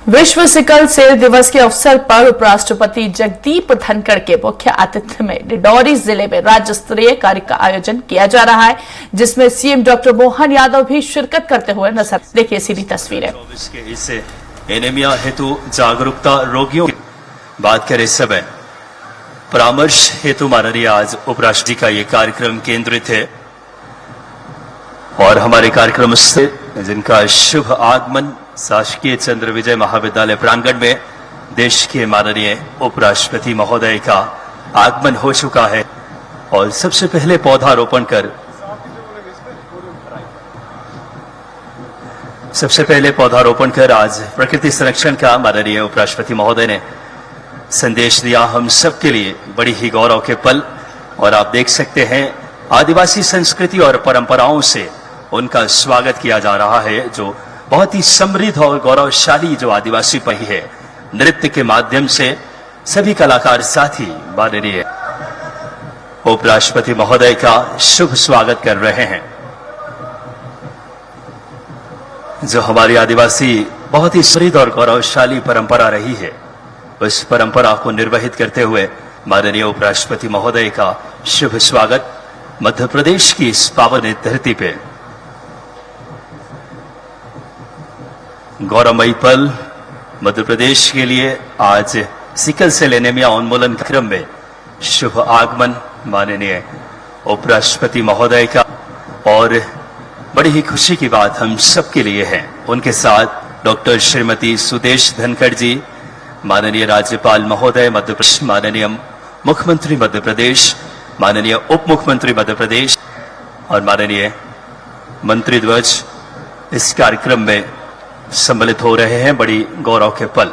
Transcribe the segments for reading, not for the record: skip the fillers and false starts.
विश्व sickle cell दिवस के अवसर पर उपराष्ट्रपति जगदीप धनखड़ के मुख्य आतिथ्य में डिंडौरी जिले में राज्य स्तरीय कार्य का आयोजन किया जा रहा है, जिसमें सीएम डॉक्टर मोहन यादव भी शिरकत करते हुए नजर। देखिए सीधी तस्वीरें। इस एनीमिया हेतु जागरूकता रोगियों की बात करें, इस समय परामर्श हेतु माननीय आज उपराष्ट्रपति का ये कार्यक्रम केंद्रित है और हमारे कार्यक्रम से जिनका शुभ आगमन शासकीय चंद्र विजय महाविद्यालय प्रांगण में देश के माननीय उपराष्ट्रपति महोदय का आगमन हो चुका है और सबसे पहले पौधारोपण कर आज प्रकृति संरक्षण का माननीय उपराष्ट्रपति महोदय ने संदेश दिया हम सबके लिए बड़ी ही गौरव के पल। और आप देख सकते हैं आदिवासी संस्कृति और परंपराओं से उनका स्वागत किया जा रहा है, जो बहुत ही समृद्ध और गौरवशाली जो आदिवासी पही है। नृत्य के माध्यम से सभी कलाकार साथी माननीय उपराष्ट्रपति महोदय का शुभ स्वागत कर रहे हैं। जो हमारी आदिवासी बहुत ही समृद्ध और गौरवशाली परंपरा रही है, उस परंपरा को निर्वहित करते हुए माननीय उपराष्ट्रपति महोदय का शुभ स्वागत मध्य प्रदेश की इस पावन धरती पे। गौरवमयी पल मध्य प्रदेश के लिए आज सिकल सेल एनीमिया उन्मूलन कार्यक्रम में शुभ आगमन माननीय उपराष्ट्रपति महोदय का, और बड़ी ही खुशी की बात हम सबके लिए है। उनके साथ डॉक्टर श्रीमती सुदेश धनखड़ जी, माननीय राज्यपाल महोदय मध्य प्रदेश, माननीय मुख्यमंत्री मध्य प्रदेश, माननीय उप मुख्यमंत्री मध्य प्रदेश और माननीय मंत्री ध्वज इस कार्यक्रम में सम्मिलित हो रहे हैं। बड़ी गौरव के पल।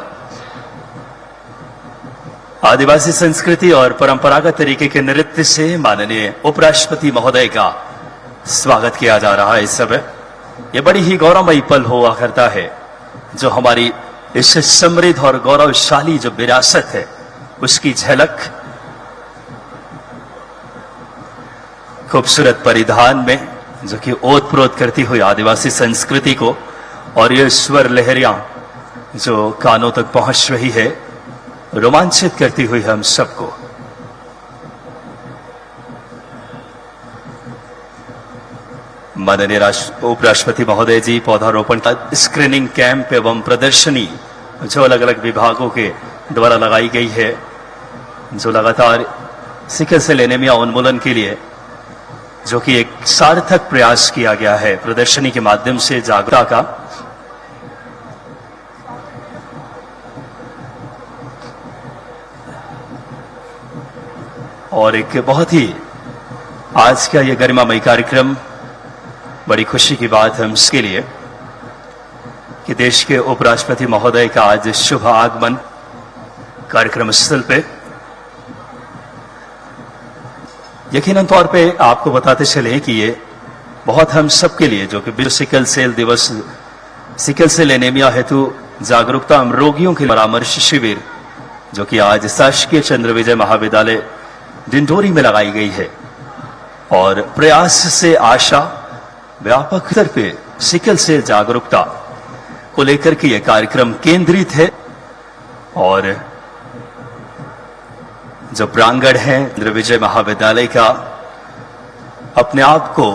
आदिवासी संस्कृति और परंपरागत तरीके के नृत्य से माननीय उपराष्ट्रपति महोदय का स्वागत किया जा रहा है इस समय। यह बड़ी ही गौरवमयी पल हुआ करता है, जो हमारी इस समृद्ध और गौरवशाली जो विरासत है उसकी झलक खूबसूरत परिधान में, जो कि ओतप्रोत करती हुई आदिवासी संस्कृति को, और ये स्वर लहरियां जो कानों तक पहुंच रही है, रोमांचित करती हुई हम सबको। माननीय उपराष्ट्रपति महोदय जी पौधारोपण का स्क्रीनिंग कैंप एवं प्रदर्शनी जो अलग अलग विभागों के द्वारा लगाई गई है, जो लगातार सिकल सेल एनीमिया उन्मूलन के लिए जो कि एक सार्थक प्रयास किया गया है प्रदर्शनी के माध्यम से जागरूकता का। और एक बहुत ही आज का ये गरिमामय कार्यक्रम, बड़ी खुशी की बात है इसके लिए कि देश के उपराष्ट्रपति महोदय का आज शुभ आगमन कार्यक्रम स्थल पे। यकीनन तौर पे आपको बताते चले कि ये बहुत हम सबके लिए, जो कि विश्व सिकल सेल दिवस, सिकल सेल एनीमिया हेतु जागरूकता रोगियों के परामर्श शिविर, जो कि आज शासकीय चंद्र विजय महाविद्यालय डिंडोरी में लगाई गई है, और प्रयास से आशा व्यापक स्तर पे सिकल सेल जागरूकता को लेकर के यह कार्यक्रम केंद्रित है। और जो प्रांगण है चंद्र विजय महाविद्यालय का, अपने आप को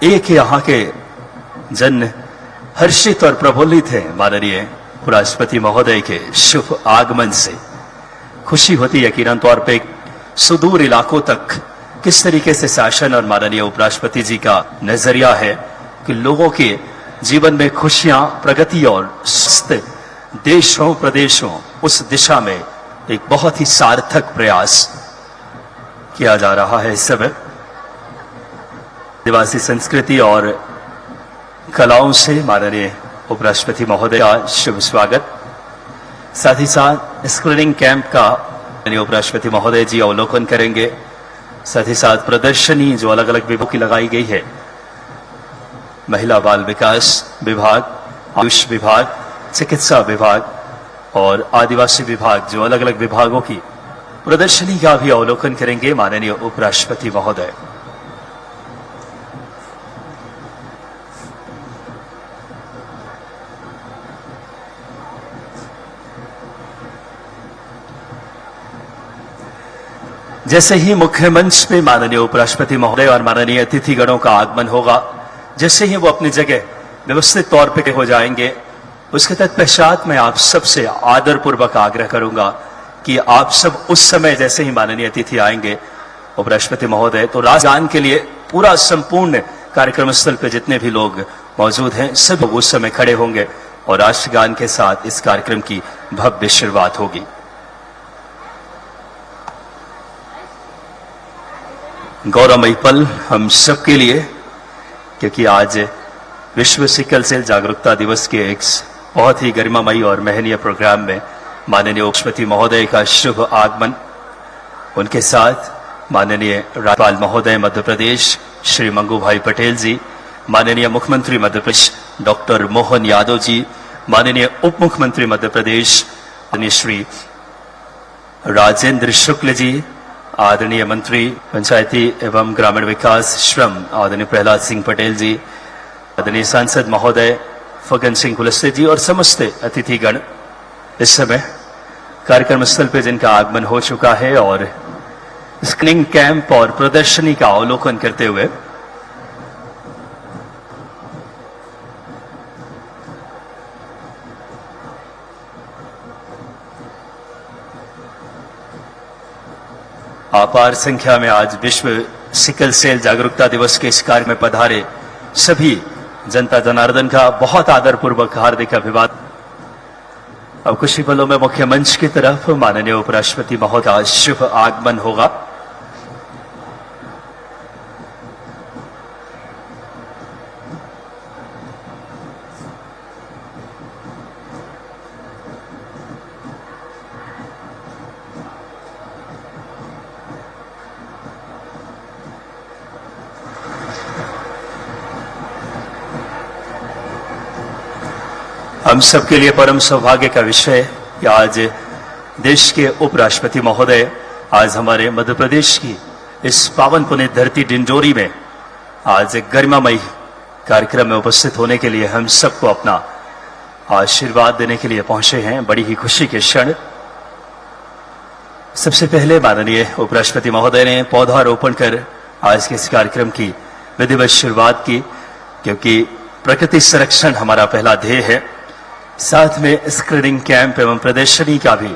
एक यहाँ के जन हर्षित और प्रफुल्लित है माननीय उपराष्ट्रपति महोदय के शुभ आगमन से। खुशी होती है यकीनन तौर पे सुदूर इलाकों तक किस तरीके से शासन और माननीय उपराष्ट्रपति जी का नजरिया है कि लोगों के जीवन में खुशियां, प्रगति और स्वस्थ देशों प्रदेशों, उस दिशा में एक बहुत ही सार्थक प्रयास किया जा रहा है इस समय। आदिवासी संस्कृति और कलाओं से माननीय उपराष्ट्रपति महोदय का शुभ स्वागत। साथ ही साथ स्क्रीनिंग कैंप का माननीय उपराष्ट्रपति महोदय जी अवलोकन करेंगे। साथ ही साथ प्रदर्शनी जो अलग अलग विभागों की लगाई गई है, महिला बाल विकास विभाग, आयुष विभाग, चिकित्सा विभाग और आदिवासी विभाग, जो अलग अलग विभागों की प्रदर्शनी का भी अवलोकन करेंगे माननीय उपराष्ट्रपति महोदय। जैसे ही मुख्य मंच पे माननीय उपराष्ट्रपति महोदय और माननीय अतिथिगणों का आगमन होगा, जैसे ही वो अपनी जगह व्यवस्थित तौर पे हो जाएंगे, उसके तत्पश्चात मैं आप सबसे आदरपूर्वक आग्रह करूंगा कि आप सब उस समय जैसे ही माननीय अतिथि आएंगे उपराष्ट्रपति महोदय, तो राष्ट्रगान के लिए पूरा संपूर्ण कार्यक्रम स्थल पे जितने भी लोग मौजूद हैं सब लोग उस समय खड़े होंगे और राष्ट्रगान के साथ इस कार्यक्रम की भव्य शुरुआत होगी। गौरवमयी पल हम सबके लिए, क्योंकि आज विश्व सिकल सेल जागरूकता दिवस के एक बहुत ही गरिमामयी और महनीय प्रोग्राम में माननीय उपराष्ट्रपति महोदय का शुभ आगमन, उनके साथ माननीय राज्यपाल महोदय मध्य प्रदेश श्री मंगू भाई पटेल जी, माननीय मुख्यमंत्री मध्य प्रदेश डॉक्टर मोहन यादव जी, माननीय उप मुख्यमंत्री मध्य प्रदेश श्री राजेंद्र शुक्ल जी, आदरणीय मंत्री पंचायती एवं ग्रामीण विकास श्रम आदरणीय प्रहलाद सिंह पटेल जी, आदरणीय सांसद महोदय फगन सिंह कुलस्ते जी और समस्त अतिथिगण इस समय कार्यक्रम स्थल पर जिनका आगमन हो चुका है और स्क्रीनिंग कैंप और प्रदर्शनी का अवलोकन करते हुए अपार संख्या में आज विश्व सिकल सेल जागरूकता दिवस के इस कार्य में पधारे सभी जनता जनार्दन का बहुत आदरपूर्वक हार्दिक अभिवादन। अब कुछ ही पलों में मुख्य मंच की तरफ माननीय उपराष्ट्रपति महोदय का शुभ आगमन होगा। हम सबके लिए परम सौभाग्य का विषय कि आज देश के उपराष्ट्रपति महोदय आज हमारे मध्य प्रदेश की इस पावन पुनीत धरती डिंडोरी में आज एक गरिमामयी कार्यक्रम में उपस्थित होने के लिए हम सबको अपना आशीर्वाद देने के लिए पहुंचे हैं। बड़ी ही खुशी के क्षण। सबसे पहले माननीय उपराष्ट्रपति महोदय ने पौधारोपण कर आज के इस कार्यक्रम की विधिवत शुरुआत की, क्योंकि प्रकृति संरक्षण हमारा पहला ध्येय है। साथ में स्क्रीनिंग कैंप एवं प्रदर्शनी का भी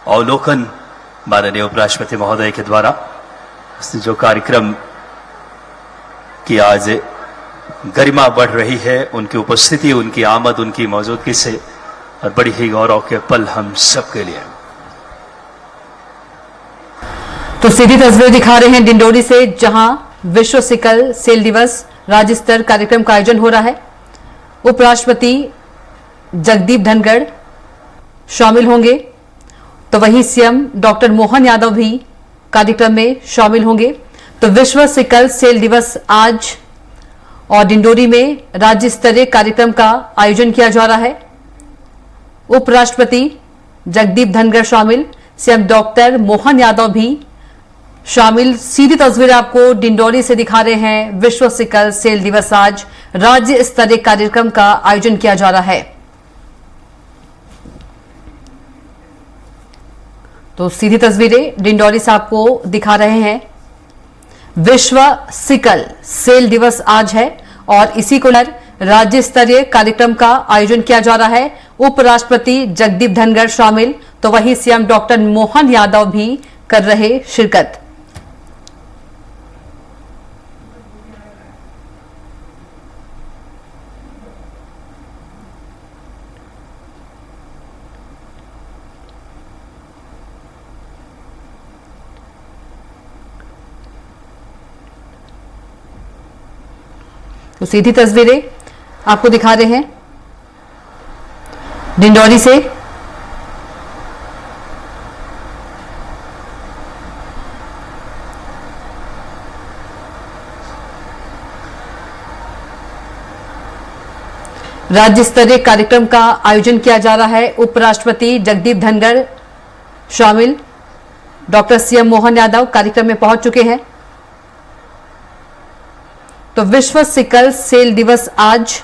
अवलोकन माननीय उपराष्ट्रपति महोदय के द्वारा जो कार्यक्रम की आज गरिमा बढ़ रही है, उनकी उपस्थिति, उनकी आमद, उनकी मौजूदगी से और बड़ी ही गौरव के पल हम सबके लिए। तो सीधी तस्वीर दिखा रहे हैं डिंडोरी से, जहां विश्व सिकल सेल दिवस राज्य स्तर कार्यक्रम का आयोजन हो रहा है। उपराष्ट्रपति जगदीप धनखड़ शामिल होंगे, तो वहीं सीएम डॉक्टर मोहन यादव भी कार्यक्रम में शामिल होंगे। तो विश्व सिकल सेल दिवस आज और डिंडोरी में राज्य स्तरीय कार्यक्रम का आयोजन किया जा रहा है। उपराष्ट्रपति जगदीप धनखड़ शामिल, सीएम डॉक्टर मोहन यादव भी शामिल। सीधी तस्वीर आपको डिंडोरी से दिखा रहे हैं। विश्व सिकल सेल दिवस आज राज्य स्तरीय कार्यक्रम का आयोजन किया जा रहा है। तो सीधी तस्वीरें डिंडोरी से आपको दिखा रहे हैं। विश्व सिकल सेल दिवस आज है और इसी को लेकर राज्य स्तरीय कार्यक्रम का आयोजन किया जा रहा है। उपराष्ट्रपति जगदीप धनखड़ शामिल, तो वहीं सीएम डॉक्टर मोहन यादव भी कर रहे शिरकत। तो सीधी तस्वीरें आपको दिखा रहे हैं डिंडोरी से। राज्य स्तरीय कार्यक्रम का आयोजन किया जा रहा है। उपराष्ट्रपति जगदीप धनखड़ शामिल, डॉक्टर सीएम मोहन यादव कार्यक्रम में पहुंच चुके हैं। तो विश्व सिकल सेल दिवस आज,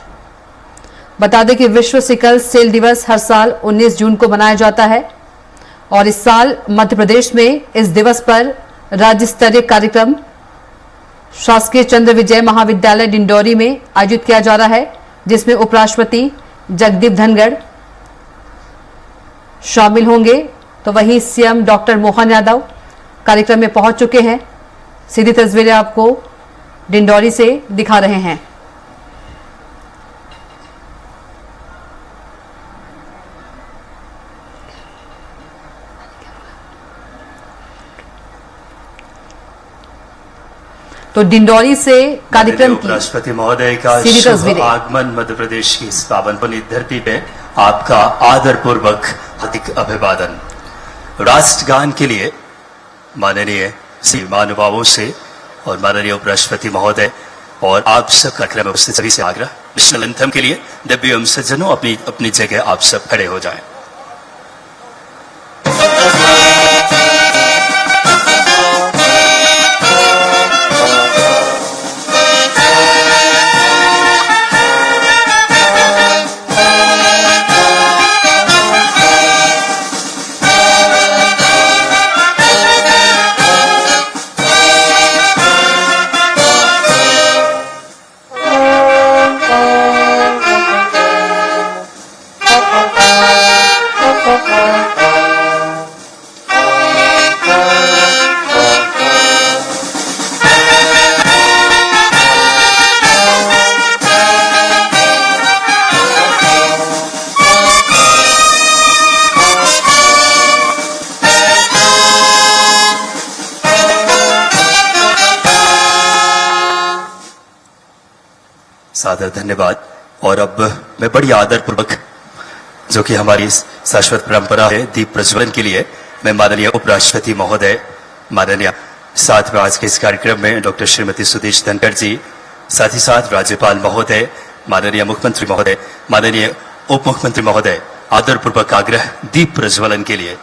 बता दें कि विश्व सिकल सेल दिवस हर साल 19 जून को मनाया जाता है और इस साल मध्य प्रदेश में इस दिवस पर राज्य स्तरीय कार्यक्रम शासकीय चंद्र विजय महाविद्यालय डिंडौरी में आयोजित किया जा रहा है, जिसमें उपराष्ट्रपति जगदीप धनखड़ शामिल होंगे। तो वहीं सीएम डॉक्टर मोहन यादव कार्यक्रम में पहुंच चुके हैं। सीधी तस्वीरें आपको डिंडौरी से दिखा रहे हैं। तो डिंडौरी से कार्यक्रम की राष्ट्रपति महोदय का सीधी शुभ तस्वीरें। आगमन मध्य प्रदेश की इस पावन पुनीत धरती पे आपका आदर पूर्वक हार्दिक अभिवादन। राष्ट्रगान के लिए माननीय श्री महानुभावों से और माननीय उपराष्ट्रपति महोदय और आप सब कार्यक्रम में उपस्थित सभी से आग्रह, नेशनल एंथम के लिए दिव्य सज्जनों अपनी अपनी जगह आप सब खड़े हो जाएं। सादर धन्यवाद। और अब मैं बड़ी आदर पूर्वक, जो कि हमारी शाश्वत परंपरा है, दीप प्रज्वलन के लिए मैं माननीय उपराष्ट्रपति महोदय, माननीय साथ में आज के इस कार्यक्रम में डॉक्टर श्रीमती सुदेश धनखड़ जी, साथ ही साथ राज्यपाल महोदय, माननीय मुख्यमंत्री महोदय, माननीय उप मुख्यमंत्री महोदय, आदर पूर्वक आग्रह दीप प्रज्वलन के लिए।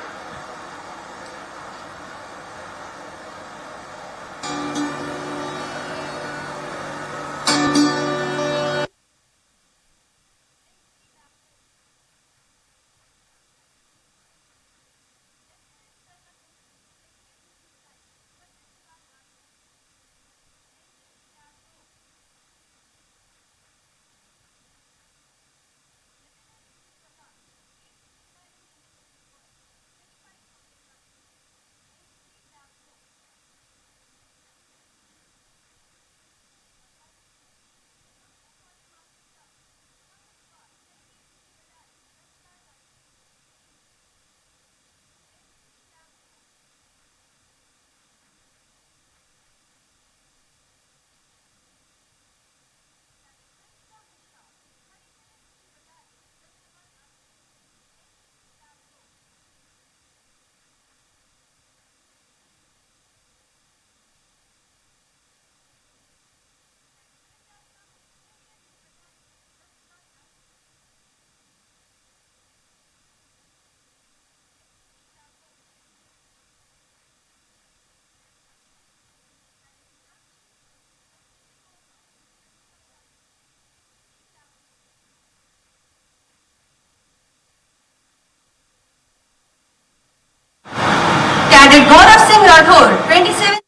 Cadet Gaurav Singh Rathore, 27.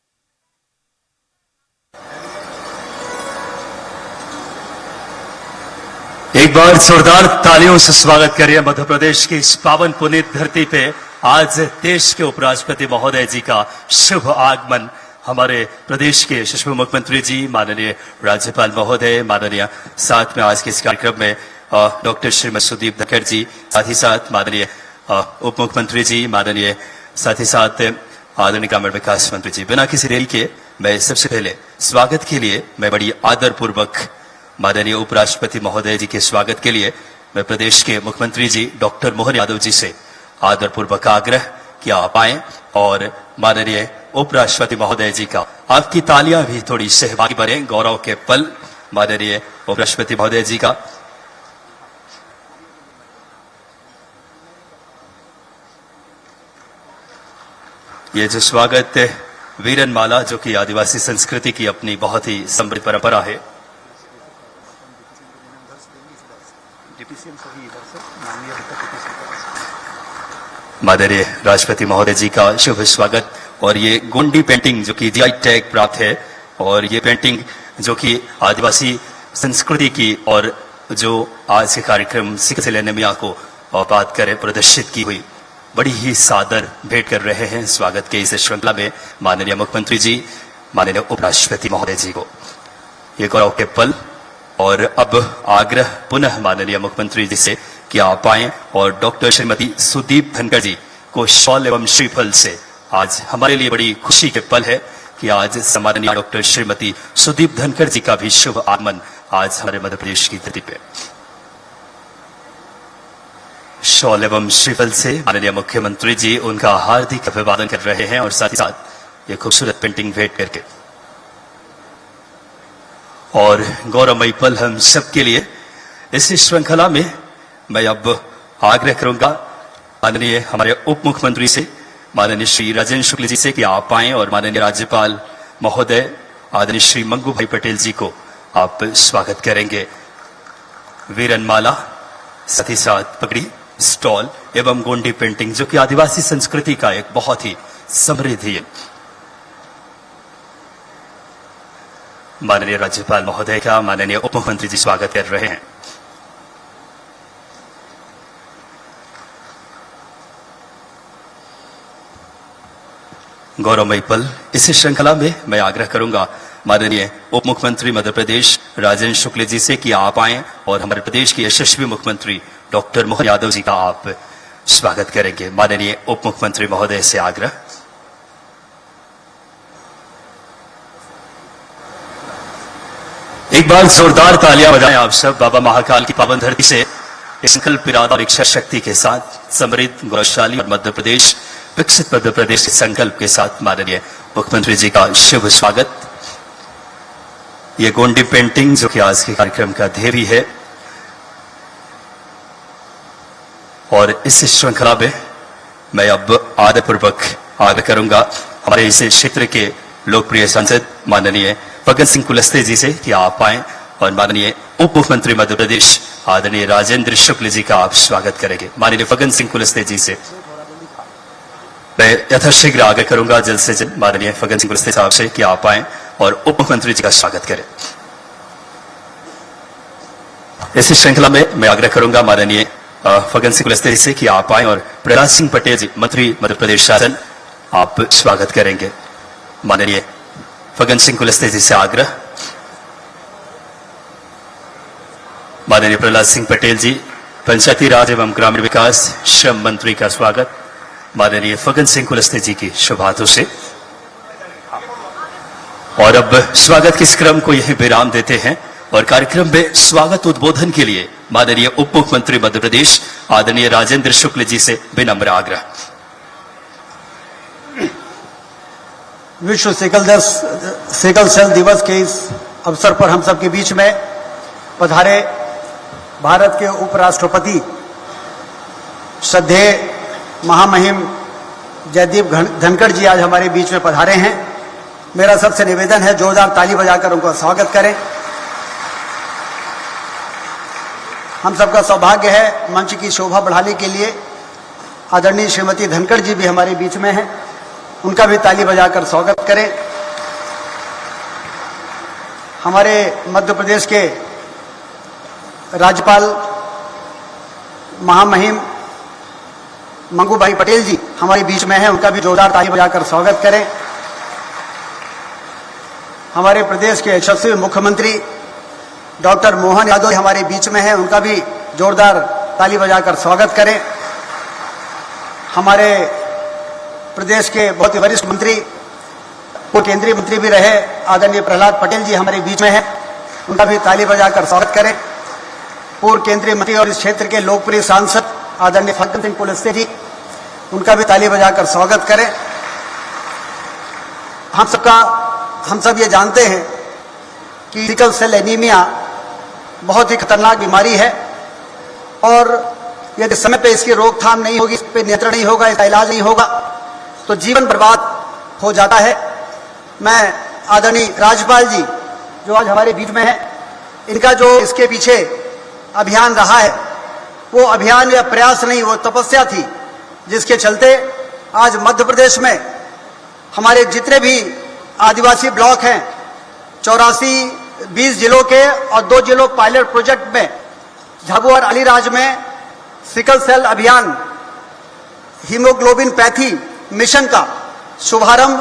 एक बार जोरदार तालियों से स्वागत करिए मध्य प्रदेश की इस पावन पुनीत धरती पे आज देश के उपराष्ट्रपति महोदय जी का शुभ आगमन। हमारे प्रदेश के यशस्वी मुख्यमंत्री जी, माननीय राज्यपाल महोदय, माननीय साथ में आज के इस कार्यक्रम में डॉक्टर श्रीमती सुदीप धनखड़ जी, साथ ही साथ माननीय उप मुख्यमंत्री जी, माननीय साथ ही साथ आदरणीय ग्रामीण विकास मंत्री जी। बिना किसी देरी के मैं सबसे पहले स्वागत के लिए मैं बड़ी आदर पूर्वक माननीय उपराष्ट्रपति महोदय जी के स्वागत के लिए मैं प्रदेश के मुख्यमंत्री जी डॉक्टर मोहन यादव जी से आदर पूर्वक आग्रह कि आप आए और माननीय उपराष्ट्रपति महोदय जी का आपकी तालियां भी थोड़ी सहभागी बने गौरव के पल माननीय उपराष्ट्रपति महोदय जी का। ये जो स्वागत वीरन माला, जो कि आदिवासी संस्कृति की अपनी बहुत ही समृद्ध परंपरा है, माननीय राष्ट्रपति महोदय जी का शुभ स्वागत और ये गोंडी पेंटिंग जो कि जीआई टैग प्राप्त है, और ये पेंटिंग जो कि आदिवासी संस्कृति की और जो आज के कार्यक्रम सिख जिले मियाँ को बात करें प्रदर्शित की हुई, बड़ी ही सादर भेंट कर रहे हैं स्वागत के इस श्रृंखला में माननीय मुख्यमंत्री जी, माननीय उपराष्ट्रपति महोदय जी को। ये गौरव के पल, और अब आग्रह पुनः माननीय मुख्यमंत्री जी से कि आप आए और डॉक्टर श्रीमती सुदीप धनखड़ जी को शॉल एवं श्रीफल से, आज हमारे लिए बड़ी खुशी के पल है कि आज सम्माननीय डॉक्टर श्रीमती सुदीप धनखड़ जी का भी शुभ आगमन आज हमारे मध्य प्रदेश की धरती पे। शॉल एवं श्रीफल से माननीय मुख्यमंत्री जी उनका हार्दिक अभिवादन कर रहे हैं, और साथ ही साथ ये खूबसूरत पेंटिंग भेंट करके। और गौरवमयी पल हम सबके लिए इस श्रृंखला में मैं अब आग्रह करूंगा माननीय हमारे उप मुख्यमंत्री से, माननीय श्री राजेंद्र शुक्ल जी से कि आप आए और माननीय राज्यपाल महोदय आदरणीय श्री मंगू भाई पटेल जी को आप स्वागत करेंगे। वीरनमाला, साथ ही साथ पगड़ी, स्टॉल एवं गोंडी पेंटिंग जो कि आदिवासी संस्कृति का एक बहुत ही समृद्ध है। माननीय राज्यपाल महोदय का माननीय उप मुख्यमंत्री जी स्वागत कर रहे हैं। गौरवमयी पल इस श्रृंखला में मैं आग्रह करूंगा माननीय उप मुख्यमंत्री मध्य प्रदेश राजेंद्र शुक्ल जी से कि आप आए और हमारे प्रदेश के यशस्वी मुख्यमंत्री डॉक्टर मोहन यादव जी का आप स्वागत करेंगे। माननीय उप मुख्यमंत्री महोदय से आग्रह। एक बार जोरदार तालियां बजाएं आप सब बाबा महाकाल की पावन धरती से संकल्प, इरादा और इच्छा शक्ति के साथ समृद्ध, गौरवशाली और मध्य प्रदेश, विकसित मध्य प्रदेश के संकल्प के साथ माननीय मुख्यमंत्री जी का शुभ स्वागत। ये गोंडी पेंटिंग जो कि आज के कार्यक्रम का ध्येय भी है, और इस श्रृंखला में मैं अब आदरपूर्वक आग्रह करूंगा हमारे इस क्षेत्र के लोकप्रिय सांसद माननीय फग्गन सिंह कुलस्ते जी से कि आप आए और माननीय उप मुख्यमंत्री मध्य प्रदेश आदरणीय राजेंद्र शुक्ल जी का आप स्वागत करेंगे। माननीय फग्गन सिंह कुलस्ते जी से मैं यथाशीघ्र आग्रह करूंगा जल्द से जल्द माननीय फग्गन सिंह कुलस्ते साहब से कि आप आए और उप मुख्यमंत्री जी का स्वागत करें। इस श्रृंखला में मैं आग्रह करूंगा माननीय फग्गन सिंह कुलस्ते जी से कि आप आए और प्रहलाद सिंह पटेल जी, मंत्री मध्य प्रदेश शासन, आप स्वागत करेंगे। माननीय फग्गन सिंह कुलस्ते जी से आग्रह। माननीय प्रहलाद सिंह पटेल जी, पंचायती राज एवं ग्रामीण विकास श्रम मंत्री का स्वागत माननीय फग्गन सिंह कुलस्ते जी की शुभ हाथों से। और अब स्वागत के इस क्रम को यही विराम देते हैं और कार्यक्रम में स्वागत उद्बोधन के लिए माननीय उप मुख्यमंत्री मध्य प्रदेश आदरणीय राजेंद्र शुक्ल जी से विनम्र आग्रह। विश्व सिकल सेल दिवस के इस अवसर पर हम सबके बीच में पधारे भारत के उपराष्ट्रपति श्रद्धेय महामहिम जयदीप धनखड़ जी आज हमारे बीच में पधारे हैं। मेरा सबसे निवेदन है जोरदार ताली बजाकर उनका स्वागत करें। हम सबका सौभाग्य है मंच की शोभा बढ़ाने के लिए आदरणीय श्रीमती धनखड़ जी भी हमारे बीच में हैं, उनका भी ताली बजाकर स्वागत करें। हमारे मध्य प्रदेश के राज्यपाल महामहिम मंगू भाई पटेल जी हमारे बीच में हैं, उनका भी जोरदार ताली बजाकर स्वागत करें। हमारे प्रदेश के यशस्वी मुख्यमंत्री डॉक्टर मोहन यादव हमारे बीच में हैं, उनका भी जोरदार ताली बजाकर स्वागत करें। हमारे प्रदेश के बहुत ही वरिष्ठ मंत्री, पूर्व केंद्रीय मंत्री भी रहे आदरणीय प्रहलाद पटेल जी हमारे बीच में हैं, उनका भी ताली बजाकर स्वागत करें। पूर्व केंद्रीय मंत्री और इस क्षेत्र के लोकप्रिय सांसद आदरणीय फग्गन सिंह कुलस्ते जी, उनका भी ताली बजाकर स्वागत करें। हम सब ये जानते हैं कि सिकल सेल एनीमिया बहुत ही खतरनाक बीमारी है और यदि समय पे इसकी रोकथाम नहीं होगी, इस पे नियंत्रण नहीं होगा, इसका इलाज नहीं होगा तो जीवन बर्बाद हो जाता है। मैं आदरणीय राज्यपाल जी जो आज हमारे बीच में है, इनका जो इसके पीछे अभियान रहा है वो अभियान या प्रयास नहीं, वो तपस्या थी जिसके चलते आज मध्य प्रदेश में हमारे जितने भी आदिवासी ब्लॉक हैं 20 जिलों के और 2 जिलों पायलट प्रोजेक्ट में झाबुआ और अलीराज में सिकल सेल अभियान हीमोग्लोबिन पैथी मिशन का शुभारंभ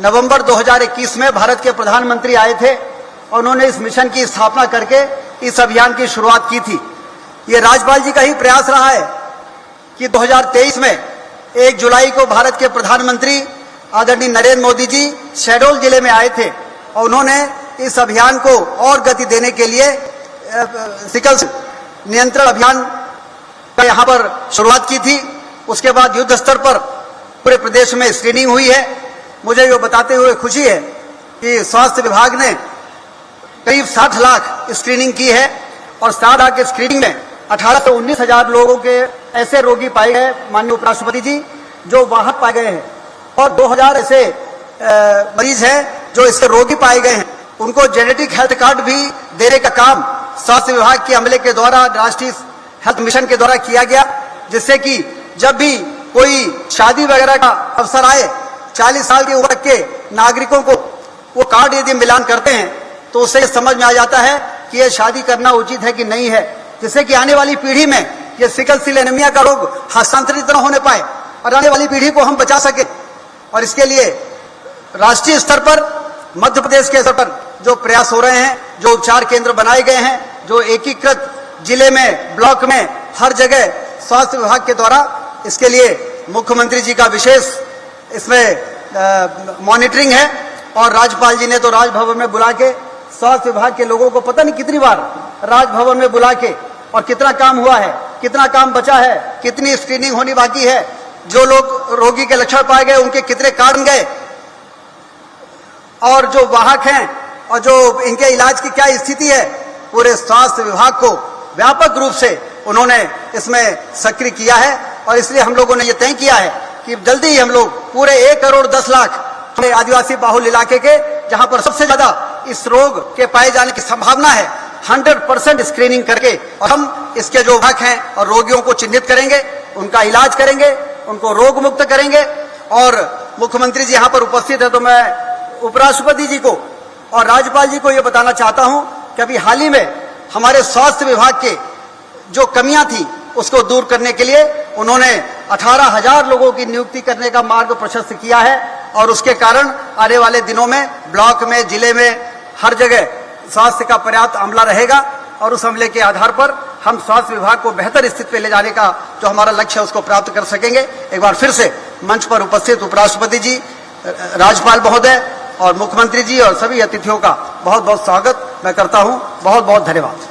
नवंबर 2021 में भारत के प्रधानमंत्री आए थे और उन्होंने इस मिशन की स्थापना करके इस अभियान की शुरुआत की थी। ये राज्यपाल जी का ही प्रयास रहा है कि 2023 में 1 जुलाई को भारत के प्रधानमंत्री आदरणीय नरेंद्र मोदी जी शहडोल जिले में आए थे और उन्होंने इस अभियान को और गति देने के लिए सिकल नियंत्रण अभियान का यहाँ पर शुरुआत की थी। उसके बाद युद्ध स्तर पर पूरे प्रदेश में स्क्रीनिंग हुई है। मुझे ये बताते हुए खुशी है कि स्वास्थ्य विभाग ने करीब 60 लाख स्क्रीनिंग की है और 60 लाख की स्क्रीनिंग में 18 से 19 हजार लोगों के ऐसे रोगी पाए गए माननीय उपराष्ट्रपति जी जो वहां पाए गए हैं और 2000 ऐसे मरीज हैं जो इसके रोगी पाए गए हैं। उनको जेनेटिक हेल्थ कार्ड भी देने का काम स्वास्थ्य विभाग के अमले के द्वारा राष्ट्रीय हेल्थ मिशन के द्वारा किया गया, जिससे कि जब भी कोई शादी वगैरह का अवसर आए 40 साल की उम्र के नागरिकों को वो कार्ड यदि मिलान करते हैं तो उससे समझ में आ जाता है कि ये शादी करना उचित है कि नहीं है, जिससे कि आने वाली पीढ़ी में ये सिकल सेल एनीमिया का रोग हस्तांतरित न होने पाए और आने वाली पीढ़ी को हम बचा सके। और इसके लिए राष्ट्रीय स्तर पर मध्य प्रदेश के स्तर पर जो प्रयास हो रहे हैं, जो उपचार केंद्र बनाए गए हैं, जो एकीकृत जिले में ब्लॉक में हर जगह स्वास्थ्य विभाग के द्वारा, इसके लिए मुख्यमंत्री जी का विशेष इसमें मॉनिटरिंग है और राज्यपाल जी ने तो राजभवन में बुला के स्वास्थ्य विभाग के लोगों को पता नहीं कितनी बार राजभवन में बुला के और कितना काम हुआ है, कितना काम बचा है, कितनी स्क्रीनिंग होनी बाकी है, जो लोग रोगी के लक्षण पाए गए उनके कितने कारण गए और जो वाहक हैं और जो इनके इलाज की क्या स्थिति है, पूरे स्वास्थ्य विभाग को व्यापक रूप से उन्होंने इसमें सक्रिय किया है। और इसलिए हम लोगों ने ये तय किया है कि जल्दी ही हम लोग पूरे 1 करोड़ 10 लाख हमारे आदिवासी बाहुल इलाके के जहां पर सबसे ज्यादा इस रोग के पाए जाने की संभावना है 100% स्क्रीनिंग करके और हम इसके जो वाहक हैं और रोगियों को चिन्हित करेंगे, उनका इलाज करेंगे, उनको रोग मुक्त करेंगे। और मुख्यमंत्री जी यहाँ पर उपस्थित है तो मैं उपराष्ट्रपति जी को और राज्यपाल जी को ये बताना चाहता हूँ कि अभी हाल ही में हमारे स्वास्थ्य विभाग के जो कमियां थी उसको दूर करने के लिए उन्होंने 18,000 लोगों की नियुक्ति करने का मार्ग प्रशस्त किया है और उसके कारण आने वाले दिनों में ब्लॉक में, जिले में, हर जगह स्वास्थ्य का पर्याप्त अमला रहेगा और उस अमले के आधार पर हम स्वास्थ्य विभाग को बेहतर स्थिति पे ले जाने का जो हमारा लक्ष्य है उसको प्राप्त कर सकेंगे। एक बार फिर से मंच पर उपस्थित उपराष्ट्रपति जी, राज्यपाल महोदय और मुख्यमंत्री जी और सभी अतिथियों का बहुत बहुत स्वागत मैं करता हूं। बहुत बहुत धन्यवाद।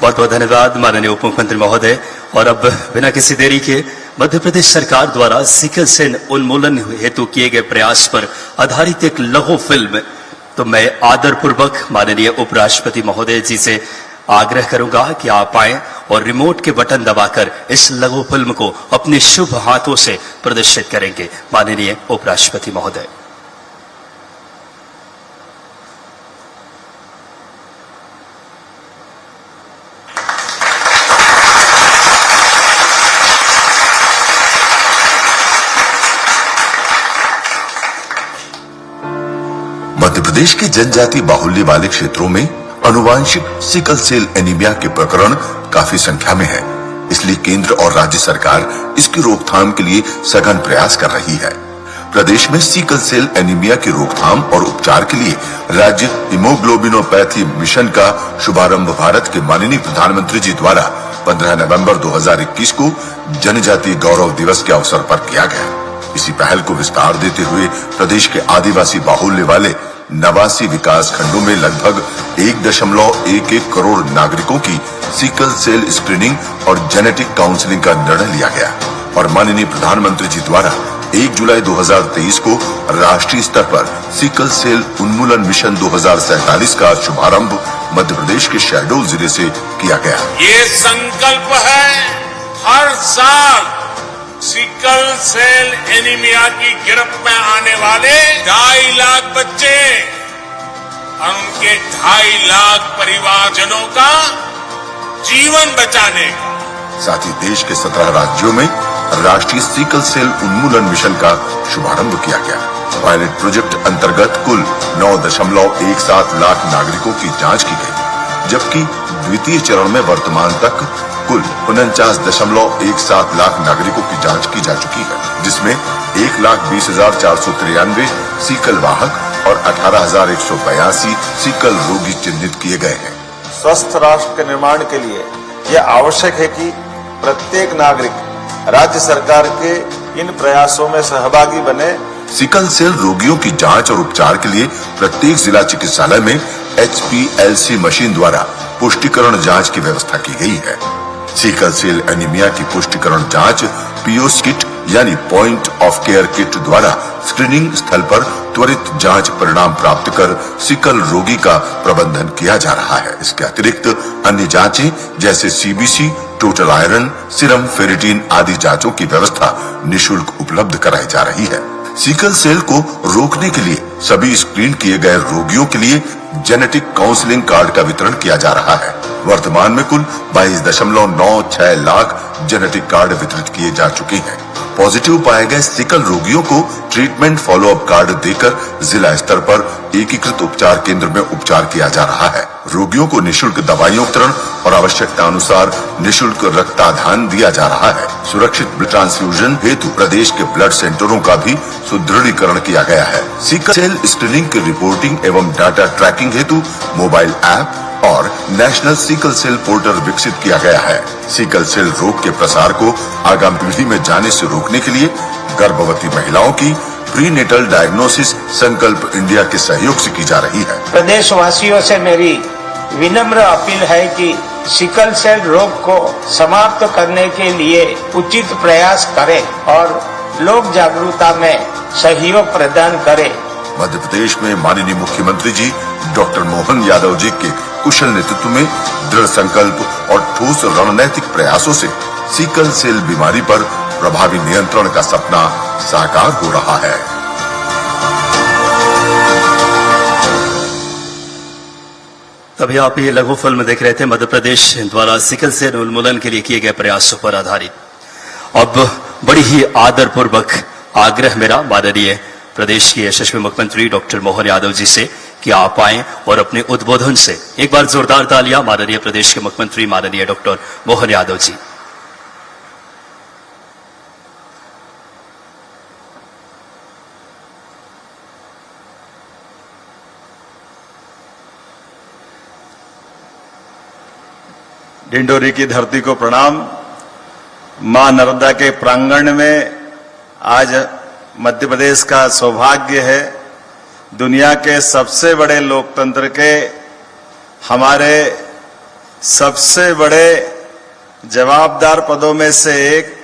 बहुत बहुत धन्यवाद माननीय उप मुख्यमंत्री महोदय। और अब बिना किसी देरी के मध्य प्रदेश सरकार द्वारा सिकल सेल उन्मूलन हेतु किए गए प्रयास पर आधारित एक लघु फिल्म, तो मैं आदरपूर्वक माननीय उपराष्ट्रपति महोदय जी से आग्रह करूंगा कि आप आए और रिमोट के बटन दबाकर इस लघु फिल्म को अपने शुभ हाथों से प्रदर्शित करेंगे। माननीय उपराष्ट्रपति महोदय। मध्य प्रदेश के जनजाति बाहुल्य वाले क्षेत्रों में अनुवांशिक सिकल सेल एनीमिया के प्रकरण काफी संख्या में है, इसलिए केंद्र और राज्य सरकार इसकी रोकथाम के लिए सघन प्रयास कर रही है। प्रदेश में सिकल सेल एनीमिया की रोकथाम और उपचार के लिए राज्य हीमोग्लोबिनोपैथी मिशन का शुभारंभ भारत के माननीय प्रधानमंत्री जी द्वारा 15 नवंबर 2021 को जनजातीय गौरव दिवस के अवसर पर किया गया। इसी पहल को विस्तार देते हुए प्रदेश के आदिवासी बाहुल्य वाले 89 विकास खंडों में लगभग 1.11 करोड़ नागरिकों की सिकल सेल स्क्रीनिंग और जेनेटिक काउंसलिंग का निर्णय लिया गया और माननीय प्रधानमंत्री जी द्वारा 1 जुलाई 2023 को राष्ट्रीय स्तर पर सिकल सेल उन्मूलन मिशन 2047 का शुभारंभ मध्य प्रदेश के शहडोल जिले से किया गया। ये संकल्प है हर साल सिकल सेल एनीमिया की गिरफ्त में आने वाले 2.5 लाख बच्चे और उनके 2.5 लाख परिवारजनों का जीवन बचाने का। साथ ही देश के 17 राज्यों में राष्ट्रीय सिकल सेल उन्मूलन मिशन का शुभारंभ किया गया। पायलट प्रोजेक्ट अंतर्गत कुल 9.17 लाख नागरिकों की जांच की गई, जबकि द्वितीय चरण में वर्तमान तक कुल 49.17 लाख नागरिकों की जांच की जा चुकी है, जिसमें 1,20,493 सीकल वाहक और 18,182 सीकल रोगी चिन्हित किए गए हैं। स्वस्थ राष्ट्र के निर्माण के लिए यह आवश्यक है कि प्रत्येक नागरिक राज्य सरकार के इन प्रयासों में सहभागी बने। सिकल सेल रोगियों की जांच और उपचार के लिए प्रत्येक जिला चिकित्सालय में HPLC मशीन द्वारा पुष्टिकरण जांच की व्यवस्था की गई है। सिकल सेल एनीमिया की पुष्टिकरण जांच POC किट यानी पॉइंट ऑफ केयर किट द्वारा स्क्रीनिंग स्थल पर त्वरित जांच परिणाम प्राप्त कर सिकल रोगी का प्रबंधन किया जा रहा है। इसके अतिरिक्त अन्य जांचें जैसे CBC, total iron, serum ferritin आदि जांचों की व्यवस्था निःशुल्क उपलब्ध कराई जा रही है। सिकल सेल को रोकने के लिए सभी स्क्रीन किए गए रोगियों के लिए जेनेटिक काउंसलिंग कार्ड का वितरण किया जा रहा है। वर्तमान में कुल 22.96 लाख जेनेटिक कार्ड वितरित किए जा चुके हैं। पॉजिटिव पाए गए सिकल रोगियों को ट्रीटमेंट फॉलोअप कार्ड देकर जिला स्तर पर एकीकृत उपचार केंद्र में उपचार किया जा रहा है। रोगियों को निःशुल्क दवाइयों वितरण और आवश्यकता अनुसार निःशुल्क रक्ताधान दिया जा रहा है। सुरक्षित ब्लड ट्रांसफ्यूजन हेतु प्रदेश के ब्लड सेंटरों का भी सुदृढ़ीकरण किया गया है। सिकल सेल स्क्रीनिंग की रिपोर्टिंग एवं डाटा ट्रैकिंग हेतु मोबाइल ऐप और नेशनल सिकल सेल पोर्टल विकसित किया गया है। सिकल सेल रोग के प्रसार को आगामी पीढ़ी में जाने से रोकने के लिए गर्भवती महिलाओं की प्रीनेटल डायग्नोसिस संकल्प इंडिया के सहयोग से की जा रही है। प्रदेशवासियों से मेरी विनम्र अपील है कि सिकल सेल रोग को समाप्त करने के लिए उचित प्रयास करें और लोक जागरूकता में सहयोग प्रदान करें। मध्य प्रदेश में माननीय मुख्यमंत्री जी डॉक्टर मोहन यादव जी के कुशल नेतृत्व में दृढ़ संकल्प और ठोस रणनीतिक प्रयासों से सिकल सेल बीमारी पर प्रभावी नियंत्रण का सपना साकार हो रहा है। तभी आप ये लघु फिल्म देख रहे थे मध्य प्रदेश द्वारा सिकल सेल उन्मूलन के लिए किए गए प्रयासों पर आधारित। अब बड़ी ही आदरपूर्वक आग्रह मेरा माननीय प्रदेश के यशस्वी मुख्यमंत्री डॉक्टर मोहन यादव जी से कि आप आएं और अपने उद्बोधन से एक बार जोरदार तालियां माननीय प्रदेश के मुख्यमंत्री माननीय डॉक्टर मोहन यादव जी। डिंडोरी की धरती को प्रणाम। मां नर्मदा के प्रांगण में आज मध्य प्रदेश का सौभाग्य है दुनिया के सबसे बड़े लोकतंत्र के हमारे सबसे बड़े जवाबदार पदों में से एक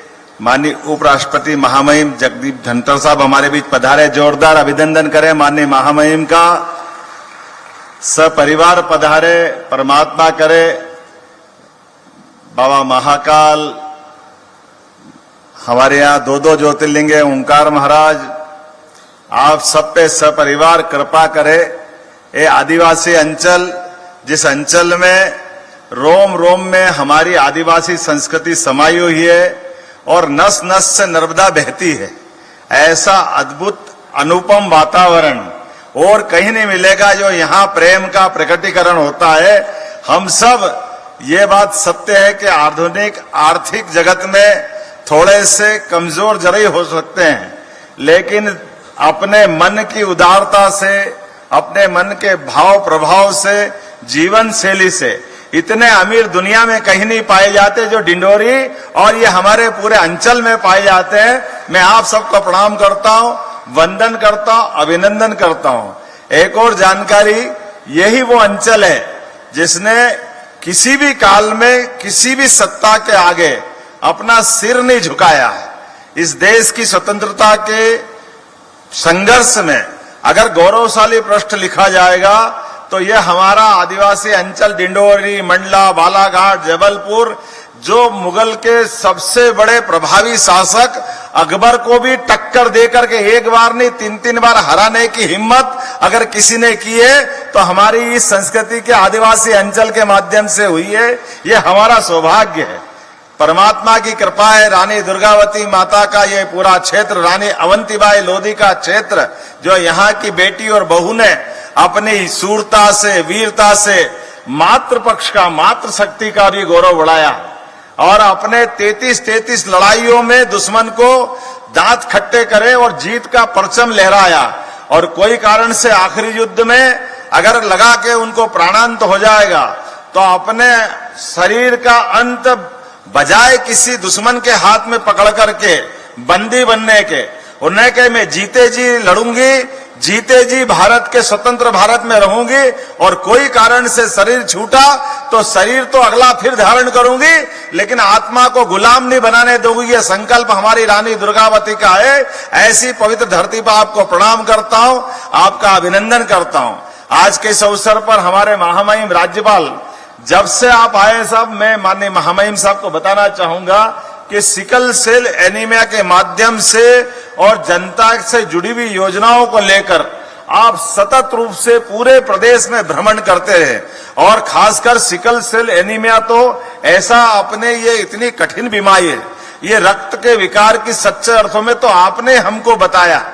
माननीय उपराष्ट्रपति महामहिम जगदीप धनखड़ साहब हमारे बीच पधारे। जोरदार अभिनंदन करें माननीय महामहिम का। सपरिवार पधारे, परमात्मा करे बाबा महाकाल, हमारे यहाँ दो ज्योतिर्लिंग है, ओंकार महाराज, आप सब पे सपरिवार कृपा करे। ये आदिवासी अंचल, जिस अंचल में रोम रोम में हमारी आदिवासी संस्कृति समाई हुई है और नस नस से नर्मदा बहती है, ऐसा अद्भुत अनुपम वातावरण और कहीं नहीं मिलेगा जो यहाँ प्रेम का प्रकटीकरण होता है। हम सब ये बात सत्य है कि आधुनिक आर्थिक जगत में थोड़े से कमजोर जरूर हो सकते हैं, लेकिन अपने मन की उदारता से, अपने मन के भाव प्रभाव से, जीवन शैली से इतने अमीर दुनिया में कहीं नहीं पाए जाते जो डिंडोरी और ये हमारे पूरे अंचल में पाए जाते हैं। मैं आप सबको प्रणाम करता हूं, वंदन करता हूं, अभिनंदन करता हूं। एक और जानकारी, यही वो अंचल है जिसने किसी भी काल में किसी भी सत्ता के आगे अपना सिर नहीं झुकाया है। इस देश की स्वतंत्रता के संघर्ष में अगर गौरवशाली पृष्ठ लिखा जाएगा तो यह हमारा आदिवासी अंचल डिंडोरी, मंडला, बालाघाट, जबलपुर, जो मुगल के सबसे बड़े प्रभावी शासक अकबर को भी टक्कर देकर के एक बार नहीं 3-3 बार हराने की हिम्मत अगर किसी ने की है तो हमारी इस संस्कृति के आदिवासी अंचल के माध्यम से हुई है। यह हमारा सौभाग्य है। परमात्मा की कृपा है, रानी दुर्गावती माता का ये पूरा क्षेत्र, रानी अवंतीबाई लोधी का क्षेत्र, जो यहाँ की बेटी और बहू ने अपनी सूरता से, वीरता से मातृपक्ष का, मातृशक्ति का भी गौरव बढ़ाया और अपने 33 लड़ाइयों में दुश्मन को दांत खट्टे करे और जीत का परचम लहराया। और कोई कारण से आखिरी युद्ध में अगर लगा के उनको प्राणांत हो जाएगा तो अपने शरीर का अंत बजाय किसी दुश्मन के हाथ में पकड़ करके बंदी बनने के, उन्हें कहे मैं जीते जी लड़ूंगी, जीते जी भारत के स्वतंत्र भारत में रहूंगी और कोई कारण से शरीर छूटा तो शरीर तो अगला फिर धारण करूंगी, लेकिन आत्मा को गुलाम नहीं बनाने दूंगी। यह संकल्प हमारी रानी दुर्गावती का है। ऐसी पवित्र धरती पर आपको प्रणाम करता हूं, आपका अभिनंदन करता हूं। आज के इस अवसर पर हमारे महामहिम राज्यपाल, जब से आप आए साहब, मैं माननीय महामहिम साहब को बताना चाहूंगा कि सिकल सेल एनीमिया के माध्यम से और जनता से जुड़ी हुई योजनाओं को लेकर आप सतत रूप से पूरे प्रदेश में भ्रमण करते रहे और खासकर सिकल सेल एनीमिया तो ऐसा अपने ये इतनी कठिन बीमारी है, ये रक्त के विकार की सच्चे अर्थों में तो आपने हमको बताया।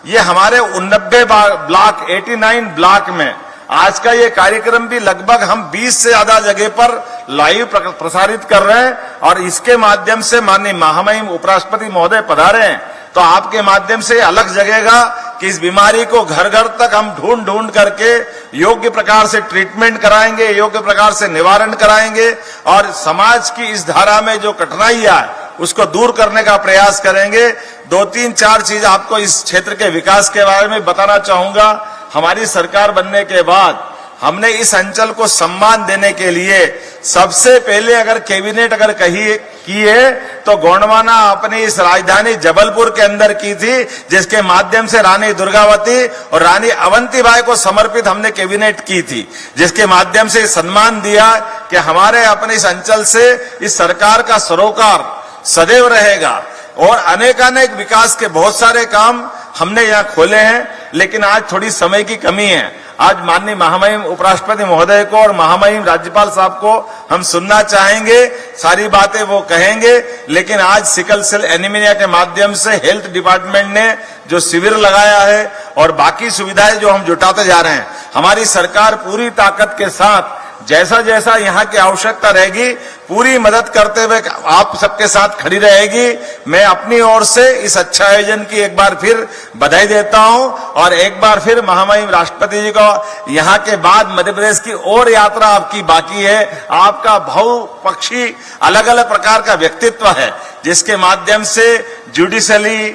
ये हमारे 89 ब्लॉक, 89 ब्लॉक में आज का ये कार्यक्रम भी लगभग हम 20 से ज्यादा जगह पर लाइव प्रसारित कर रहे हैं और इसके माध्यम से माननीय महामहिम उपराष्ट्रपति महोदय पधारे हैं तो आपके माध्यम से अलग जगेगा कि इस बीमारी को घर घर तक हम ढूंढ करके योग्य प्रकार से ट्रीटमेंट कराएंगे, योग्य प्रकार से निवारण कराएंगे और समाज की इस धारा में जो कठिनाइयां है उसको दूर करने का प्रयास करेंगे। 2-3-4 चीज आपको इस क्षेत्र के विकास के बारे में बताना चाहूंगा। हमारी सरकार बनने के बाद हमने इस अंचल को सम्मान देने के लिए सबसे पहले अगर कैबिनेट अगर की है तो गोंडवाना अपनी इस राजधानी जबलपुर के अंदर की थी, जिसके माध्यम से रानी दुर्गावती और रानी अवंतीबाई को समर्पित हमने कैबिनेट की थी, जिसके माध्यम से सम्मान दिया कि हमारे अपने इस अंचल से इस सरकार का सरोकार सदैव रहेगा। और अनेकानेक विकास के बहुत सारे काम हमने यहाँ खोले हैं, लेकिन आज थोड़ी समय की कमी है। आज माननीय महामहिम उपराष्ट्रपति महोदय को और महामहिम राज्यपाल साहब को हम सुनना चाहेंगे, सारी बातें वो कहेंगे, लेकिन आज सिकल सेल एनीमिया के माध्यम से हेल्थ डिपार्टमेंट ने जो शिविर लगाया है और बाकी सुविधाएं जो हम जुटाते जा रहे हैं, हमारी सरकार पूरी ताकत के साथ जैसा जैसा यहाँ की आवश्यकता रहेगी पूरी मदद करते हुए आप सबके साथ खड़ी रहेगी। मैं अपनी ओर से इस अच्छा आयोजन की एक बार फिर बधाई देता हूं और एक बार फिर महामहिम राष्ट्रपति जी को, यहाँ के बाद मध्य प्रदेश की और यात्रा आपकी बाकी है। आपका बहुपक्षी अलग अलग प्रकार का व्यक्तित्व है, जिसके माध्यम से जुडिशली,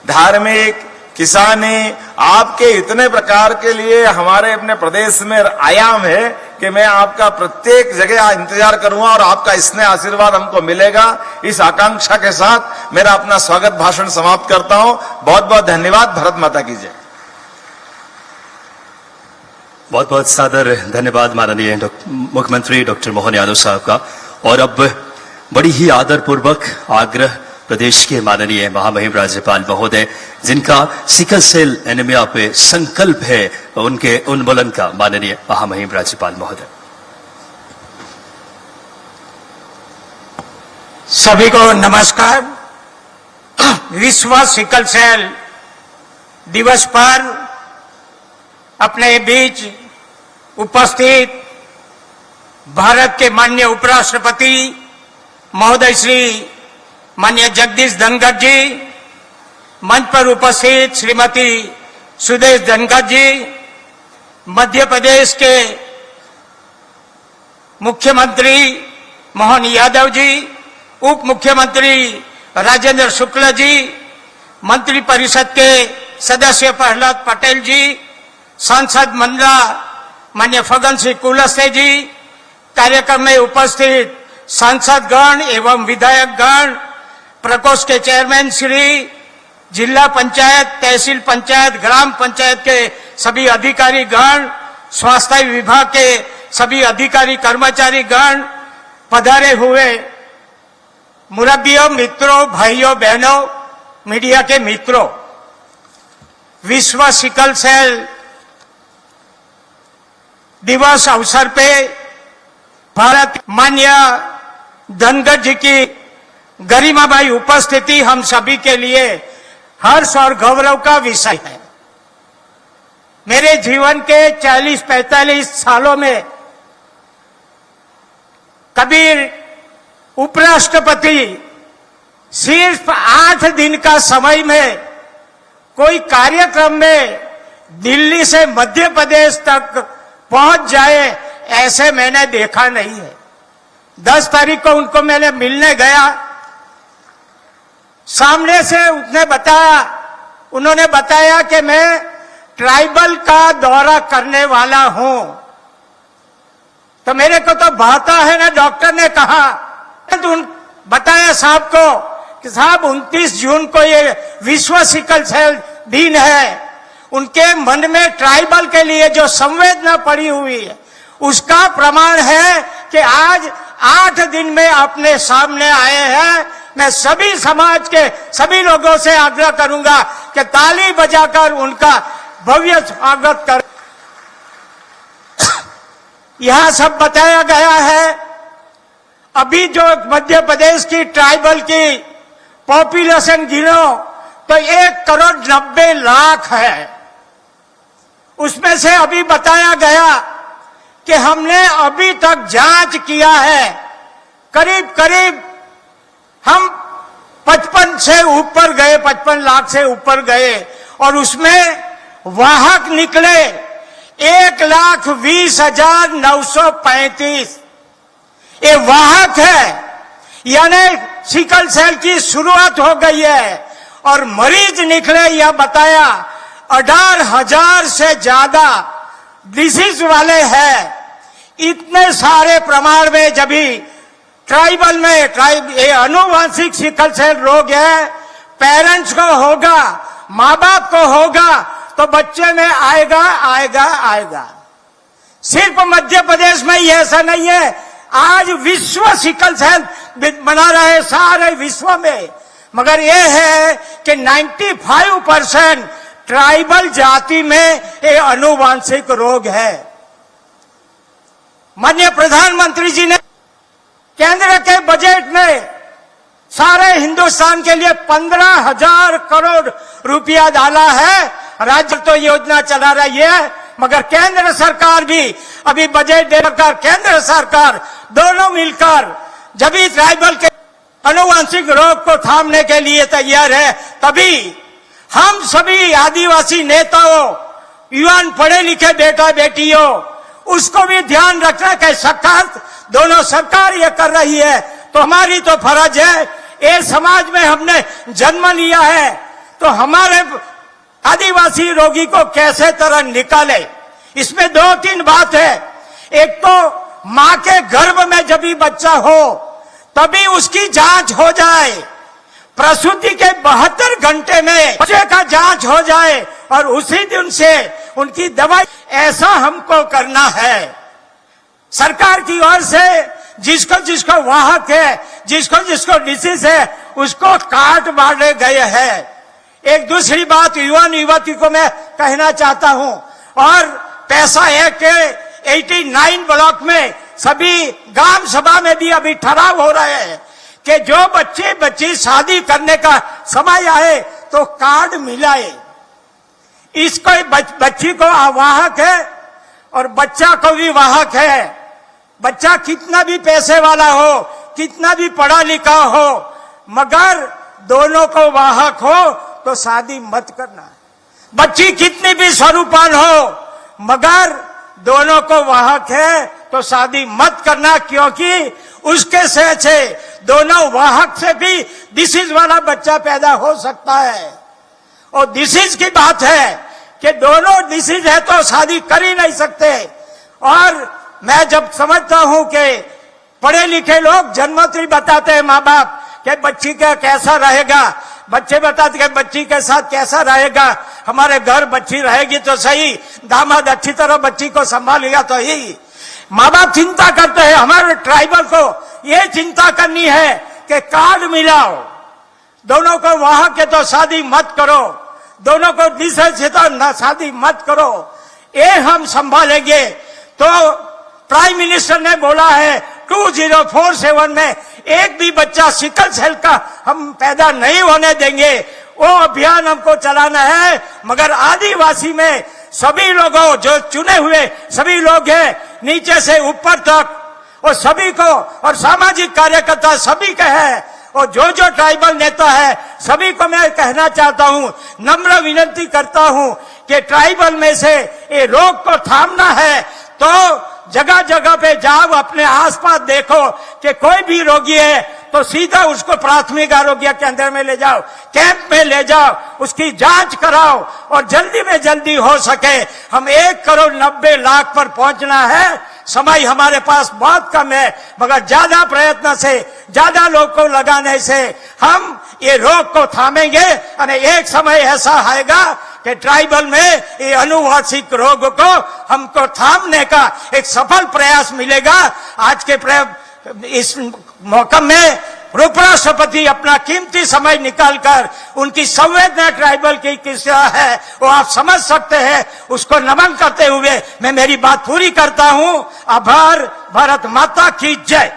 धार्मिक, किसानी, आपके इतने प्रकार के लिए हमारे अपने प्रदेश में आयाम है कि मैं आपका प्रत्येक जगह इंतजार करूंगा और आपका स्नेह आशीर्वाद हमको मिलेगा। इस आकांक्षा के साथ मेरा अपना स्वागत भाषण समाप्त करता हूं। बहुत बहुत धन्यवाद। भारत माता की जय। बहुत बहुत सादर धन्यवाद माननीय मुख्यमंत्री डॉक्टर मोहन यादव साहब का। और अब बड़ी ही आदर पूर्वक आग्रह प्रदेश के माननीय महामहिम राज्यपाल महोदय, जिनका सिकल सेल एनीमिया पे संकल्प है, उनके उन्मूलन का माननीय महामहिम राज्यपाल महोदय। सभी को नमस्कार। विश्व सिकल सेल दिवस पर अपने बीच उपस्थित भारत के माननीय उपराष्ट्रपति महोदय श्री माननीय जगदीश धनखड़ जी, मंच पर उपस्थित श्रीमती सुदेश धनखड़ जी, मध्य प्रदेश के मुख्यमंत्री मोहन यादव जी, उप मुख्यमंत्री राजेंद्र शुक्ल जी, मंत्री परिषद के सदस्य प्रहलाद पटेल जी, सांसद मंडला माननीय फग्गन सिंह कुलस्ते जी, कार्यक्रम में उपस्थित सांसद गण एवं विधायक गण, प्रकोष्ठ के चेयरमैन श्री, जिला पंचायत, तहसील पंचायत, ग्राम पंचायत के सभी अधिकारी गण, स्वास्थ्य विभाग के सभी अधिकारी कर्मचारी गण, पधारे हुए मुरब्बियों, मित्रों, भाइयों बहनों, मीडिया के मित्रों, विश्व सिकल सेल दिवस अवसर पे भारत माननीय धनखड़ जी की गरिमाबाई उपस्थिति हम सभी के लिए हर्ष और गौरव का विषय है। मेरे जीवन के 40-45 सालों में कभी उपराष्ट्रपति सिर्फ 8 दिन का समय में कोई कार्यक्रम में दिल्ली से मध्य प्रदेश तक पहुंच जाए, ऐसे मैंने देखा नहीं है। 10 तारीख को उनको मैंने मिलने गया, सामने से उन्होंने बताया कि मैं ट्राइबल का दौरा करने वाला हूं। तो मेरे को तो भाता है ना, डॉक्टर ने कहा, तो बताया साहब को कि साहब 29 जून को ये विश्व सिकल सेल दिन है। उनके मन में ट्राइबल के लिए जो संवेदना पड़ी हुई है, उसका प्रमाण है कि आज 8 दिन में अपने सामने आए हैं। मैं सभी समाज के सभी लोगों से आग्रह करूंगा कि ताली बजाकर उनका भव्य स्वागत कर। यहां सब बताया गया है। अभी जो मध्य प्रदेश की ट्राइबल की पॉपुलेशन गिनो तो 1,90,00,000 है। उसमें से अभी बताया गया कि हमने अभी तक जांच किया है, करीब करीब हम 55 से ऊपर गए, 55 लाख से ऊपर गए, और उसमें वाहक निकले 1,20,935। ये वाहक है, यानी सिकल सेल की शुरुआत हो गई है। और मरीज निकले, यह बताया 18,000 से ज्यादा डिसीज वाले हैं। इतने सारे प्रमाण में जब भी ट्राइबल में ये अनुवांशिक सिकल सेल रोग है, पेरेंट्स को होगा, माँ बाप को होगा, तो बच्चे में आएगा आएगा आएगा। सिर्फ मध्य प्रदेश में ही ऐसा नहीं है, आज विश्व सिकल सेल बना रहे सारे विश्व में। मगर यह है कि 95% ट्राइबल जाति में ये अनुवांशिक रोग है। माननीय प्रधानमंत्री जी ने केंद्र के बजट में सारे हिंदुस्तान के लिए 15,000 करोड़ रुपया डाला है। राज्य तो योजना चला रही है, मगर केंद्र सरकार भी अभी बजट देकर केंद्र सरकार दोनों मिलकर जब भी ट्राइबल के अनुवांशिक रोग को थामने के लिए तैयार है, तभी हम सभी आदिवासी नेताओं, युवान पढ़े लिखे बेटा बेटियों, उसको भी ध्यान रखना कि सरकार, दोनों सरकार ये कर रही है, तो हमारी तो फर्ज है, ये समाज में हमने जन्म लिया है, तो हमारे आदिवासी रोगी को कैसे तरह निकाले। इसमें 2-3 बात है। एक तो मां के गर्भ में जब भी बच्चा हो तभी उसकी जांच हो जाए, प्रसूति के 72 घंटे में बच्चे का जांच हो जाए और उसी दिन से उनकी दवाई, ऐसा हमको करना है। सरकार की ओर से जिसको जिसको वाहक है, जिसको जिसको डिसीज है, उसको कार्ड बांटे गए हैं। एक दूसरी बात युवान युवती को मैं कहना चाहता हूं, और पैसा है कि 89 ब्लॉक में सभी ग्राम सभा में भी अभी ठहराव हो रहे हैं कि जो बच्ची शादी करने का समय आए तो कार्ड मिलाए। इसको बच्ची को वाहक है और बच्चा को भी वाहक है। बच्चा कितना भी पैसे वाला हो, कितना भी पढ़ा लिखा हो, मगर दोनों को वाहक हो तो शादी मत करना। बच्ची कितनी भी स्वरूपान हो, मगर दोनों को वाहक है तो शादी मत करना, क्योंकि उसके से दोनों वाहक से भी डिसीज वाला बच्चा पैदा हो सकता है। और डिसीज की बात है कि दोनों डिसीज है तो शादी कर ही नहीं सकते। और मैं जब समझता हूं कि पढ़े लिखे लोग जन्मोत्तरी बताते हैं माँ बाप कि बच्ची का कैसा रहेगा, बच्चे बताते हैं बच्ची के साथ कैसा रहेगा, हमारे घर बच्ची रहेगी तो सही, दामाद अच्छी तरह बच्ची को संभालेगा तो ही। माँ बाप चिंता करते हैं। हमारे ट्राइबल को ये चिंता करनी है कि कार्ड मिलाओ, दोनों को वहां के तो शादी मत करो, दोनों को डिसेज है तो ना शादी मत करो, ये हम संभालेंगे। तो प्राइम मिनिस्टर ने बोला है 2047 में एक भी बच्चा सिकल सेल का हम पैदा नहीं होने देंगे। वो अभियान हमको चलाना है। मगर आदिवासी में सभी लोगों, जो चुने हुए सभी लोग हैं, नीचे से ऊपर तक, और सभी को, और सामाजिक कार्यकर्ता सभी के हैं, और जो जो ट्राइबल नेता है सभी को मैं कहना चाहता हूं, नम्र विनती करता हूं कि ट्राइबल में से ये रोग को थामना है तो जगह जगह पे जाओ, अपने आसपास देखो कि कोई भी रोगी है तो सीधा उसको प्राथमिक आरोग्य केंद्र में ले जाओ, कैंप में ले जाओ, उसकी जांच कराओ, और जल्दी में जल्दी हो सके हम 1,90,00,000 पर पहुंचना है। समय हमारे पास बहुत कम है, मगर ज्यादा प्रयत्न से, ज्यादा लोग को लगाने से हम ये रोग को थामेंगे। और एक समय ऐसा आएगा कि ट्राइबल में ये अनुवांशिक रोग को हमको थामने का एक सफल प्रयास मिलेगा। आज के इस मौका में उपराष्ट्रपति अपना कीमती समय निकालकर उनकी संवेदना ट्राइबल की किस तरह है वो आप समझ सकते हैं। उसको नमन करते हुए मैं मेरी बात पूरी करता हूं। आभार। भारत माता की जय।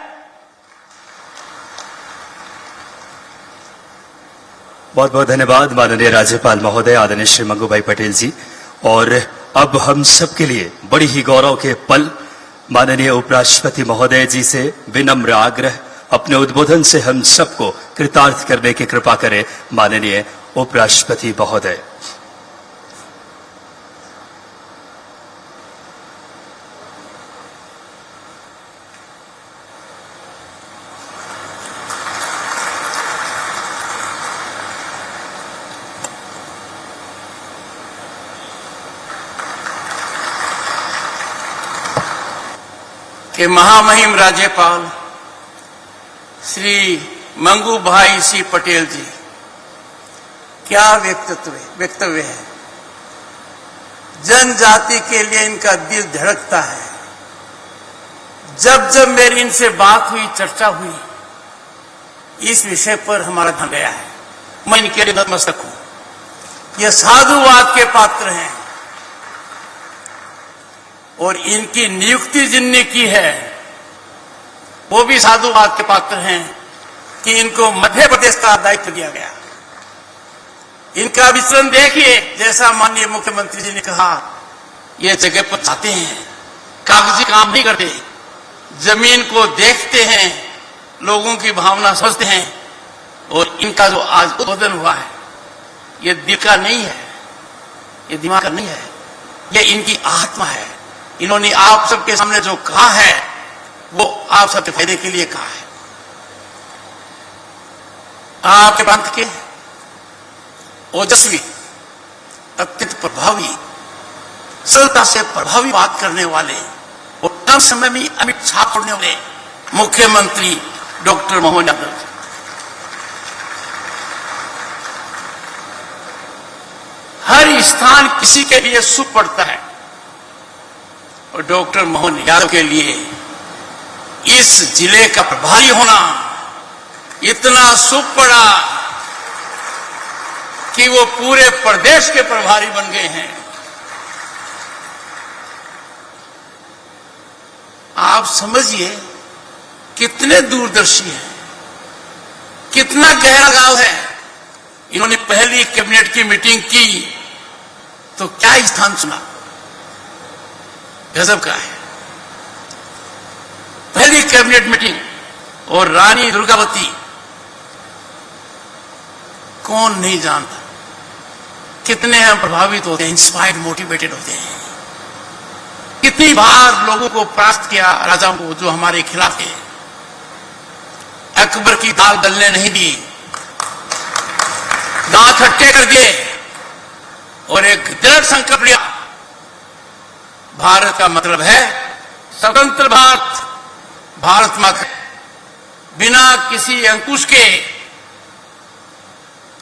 बहुत बहुत धन्यवाद माननीय राज्यपाल महोदय आदरणीय श्री मंगूभाई पटेल जी। और अब हम सबके लिए बड़ी ही गौरव के पल, माननीय उपराष्ट्रपति महोदय जी से विनम्र आग्रह, अपने उद्बोधन से हम सबको कृतार्थ करने की कृपा करें माननीय उपराष्ट्रपति महोदय। के महामहिम राज्यपाल श्री मंगू भाई सी पटेल जी, क्या वक्तव्य है। जनजाति के लिए इनका दिल धड़कता है। जब जब मेरी इनसे बात हुई, चर्चा हुई, इस विषय पर हमारा ध्यान गया है। मैं इनके लिए नतमस्तक हूं। ये साधुवाद के पात्र हैं और इनकी नियुक्ति जिनने की है वो भी साधुवाद के पात्र हैं कि इनको मध्य प्रदेश का दायित्व दिया गया। इनका विचरण देखिए, जैसा माननीय मुख्यमंत्री जी ने कहा, ये जगह पर जाते हैं, कागजी काम नहीं करते, जमीन को देखते हैं, लोगों की भावना समझते हैं। और इनका जो आज उद्बोधन हुआ है, ये दिल का नहीं है, ये दिमाग का नहीं है, ये इनकी आत्मा है। इन्होंने आप सबके सामने जो कहा है वो आप सबके फायदे के लिए कहा है। आपके प्रांत के ओजस्वी, अत्यंत प्रभावी, सरलता से प्रभावी बात करने वाले और कम समय में अमिट छाप छोड़ने वाले मुख्यमंत्री डॉक्टर मोहन यादव जी। हर स्थान किसी के लिए शुभ पड़ता है और डॉक्टर मोहन यादव के लिए इस जिले का प्रभारी होना इतना शुभ पड़ा कि वो पूरे प्रदेश के प्रभारी बन गए हैं। आप समझिए कितने दूरदर्शी हैं, कितना गहरा गांव है। इन्होंने पहली कैबिनेट की मीटिंग की तो क्या स्थान चुना, गजब का है। पहली कैबिनेट मीटिंग और रानी दुर्गावती, कौन नहीं जानता कितने हम प्रभावित होते हैं, इंस्पायर्ड, मोटिवेटेड होते हैं। कितनी बार लोगों को परास्त किया, राजाओं को जो हमारे खिलाफ थे। अकबर की दाल गलने नहीं दी, दांत खट्टे करके और एक दृढ़ संकल्प लिया। भारत का मतलब है स्वतंत्र भारत, भारत माता, बिना किसी अंकुश के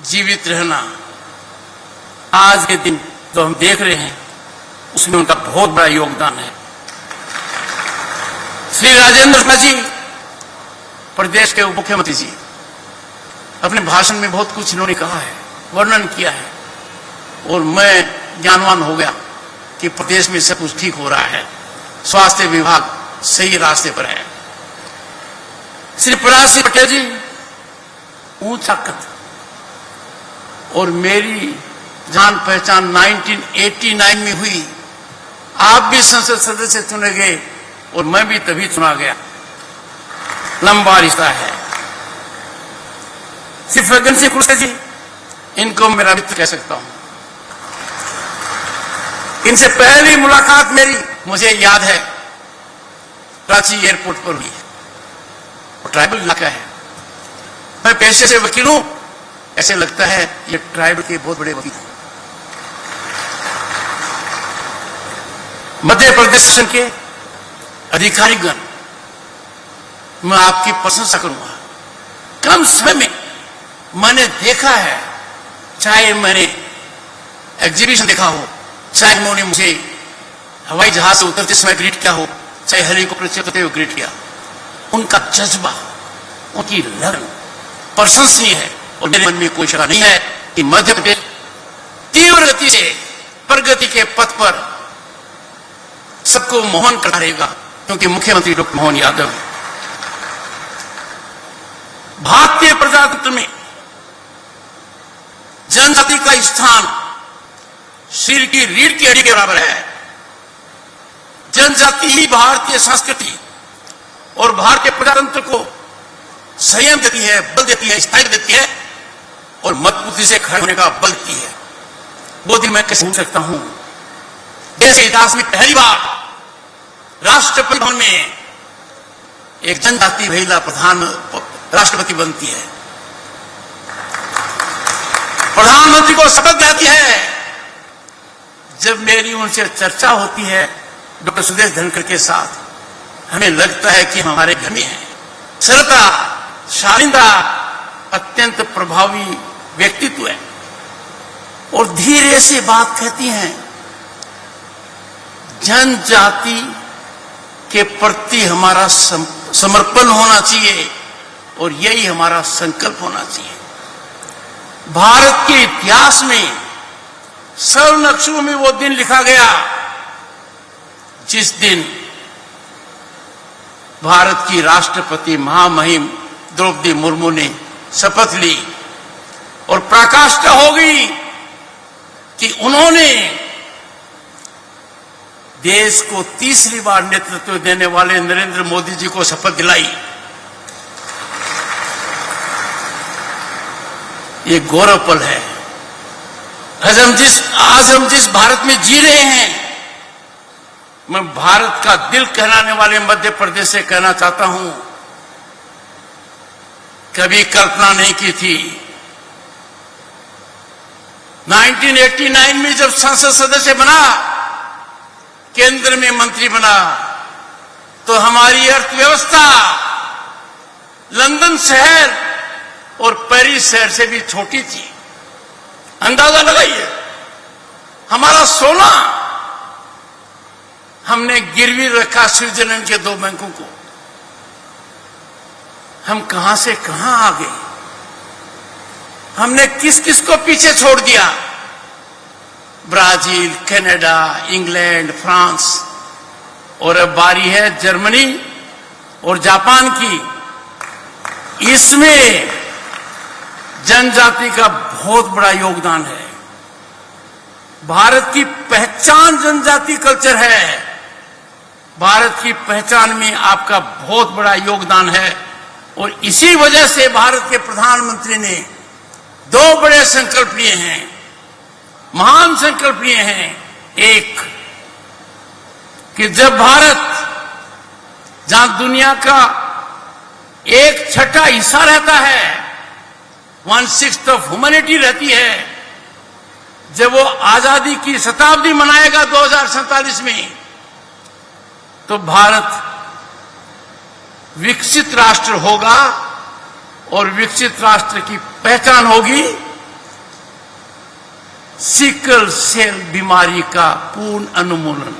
जीवित रहना। आज के दिन जो हम देख रहे हैं उसमें उनका बहुत बड़ा योगदान है। श्री राजेंद्र प्रसाद जी, प्रदेश के उप मुख्यमंत्री जी, अपने भाषण में बहुत कुछ इन्होंने कहा है, वर्णन किया है और मैं ज्ञानवान हो गया कि प्रदेश में सब कुछ ठीक हो रहा है, स्वास्थ्य विभाग सही रास्ते पर है। श्री प्रहलाद सिंह पटेल जी ऊंचा कद और मेरी जान पहचान 1989 में हुई। आप भी संसद सदस्य चुने गए और मैं भी तभी चुना गया। लंबा रिश्ता है। श्री फग्गन सिंह कुलस्ते जी, इनको मेरा मित्र कह सकता हूं। इनसे पहली मुलाकात मेरी मुझे याद है रांची एयरपोर्ट पर हुई है। ट्राइबल इलाका है। मैं पेशे से वकील हूं, ऐसे लगता है ये ट्राइबल के बहुत बड़े वकील हैं। मध्य प्रदेश शासन के अधिकारीगण, मैं आपकी प्रशंसा करूंगा। कम समय में मैंने देखा है, चाहे मैंने एग्जीबिशन देखा हो, चाहे उन्होंने मुझे हवाई जहाज से उतरते समय ग्रीट किया हो, चाहे हेलीकॉप्टर से उतरते हुए ग्रीट किया, उनका जज्बा, उनकी लगन प्रशंसनीय है। और मेरे मन में कोई शक नहीं है कि मध्य प्रदेश तीव्र गति से प्रगति के पथ पर सबको मोहन करता रहेगा, क्योंकि मुख्यमंत्री डॉक्टर मोहन यादव भारतीय प्रजातंत्र में जनजाति का स्थान सिर की रीढ़ की हड्डी के बराबर है। जनजाति ही भारतीय संस्कृति और भारतीय प्रजातंत्र को संयम देती है, बल देती है, स्थायित्व देती है और मजबूती से खड़े होने का बल देती है। वो दिन मैं कैसे भूल सकता हूं, देश के इतिहास में पहली बार राष्ट्रपति भवन में एक जनजाति महिला प्रधान राष्ट्रपति बनती है, प्रधानमंत्री को शपथ दिलाती है। जब मेरी उनसे चर्चा होती है डॉक्टर सुदेश धनखड़ के साथ, हमें लगता है कि हमारे घर में है। सरलता, शालीनता, अत्यंत प्रभावी व्यक्तित्व है और धीरे से बात कहती हैं। जनजाति के प्रति हमारा समर्पण होना चाहिए और यही हमारा संकल्प होना चाहिए। भारत के इतिहास में स्वर्ण अक्षरों में वो दिन लिखा गया जिस दिन भारत की राष्ट्रपति महामहिम द्रौपदी मुर्मू ने शपथ ली और पराकाष्ठा हो गई कि उन्होंने देश को तीसरी बार नेतृत्व देने वाले नरेंद्र मोदी जी को शपथ दिलाई। ये गौरव पल है। आज हम जिस भारत में जी रहे हैं, मैं भारत का दिल कहलाने वाले मध्य प्रदेश से कहना चाहता हूं, कभी कल्पना नहीं की थी। 1989 में जब संसद सदस्य बना, केंद्र में मंत्री बना, तो हमारी अर्थव्यवस्था लंदन शहर और पेरिस शहर से भी छोटी थी। अंदाजा लगाइए, हमारा सोना हमने गिरवी रखा स्विट्जरलैंड के 2 बैंकों को। हम कहां से कहां आ गए, हमने किस किस को पीछे छोड़ दिया। ब्राजील, कनाडा, इंग्लैंड, फ्रांस और अब बारी है जर्मनी और जापान की। इसमें जनजाति का बहुत बड़ा योगदान है। भारत की पहचान जनजाति कल्चर है। भारत की पहचान में आपका बहुत बड़ा योगदान है और इसी वजह से भारत के प्रधानमंत्री ने 2 बड़े संकल्प लिए हैं, महान संकल्प लिए हैं। एक, कि जब भारत, जहां दुनिया का 1/6 हिस्सा रहता है, 1/6 ऑफ ह्यूमैनिटी रहती है, जब वो आजादी की शताब्दी मनाएगा 2047 में, तो भारत विकसित राष्ट्र होगा और विकसित राष्ट्र की पहचान होगी सिकल सेल बीमारी का पूर्ण उन्मूलन।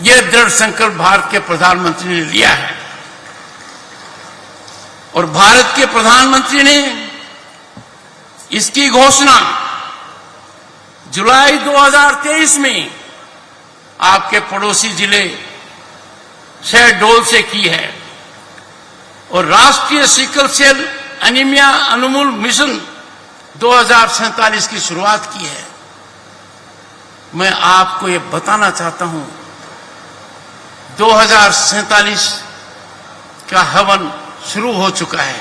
यह दृढ़ संकल्प भारत के प्रधानमंत्री ने लिया है और भारत के प्रधानमंत्री ने इसकी घोषणा जुलाई 2023 में आपके पड़ोसी जिले शहडोल से की है। और राष्ट्रीय सिकल सेल एनीमिया उन्मूलन मिशन 2047 की शुरुआत की है। मैं आपको ये बताना चाहता हूं, 2047 का हवन शुरू हो चुका है।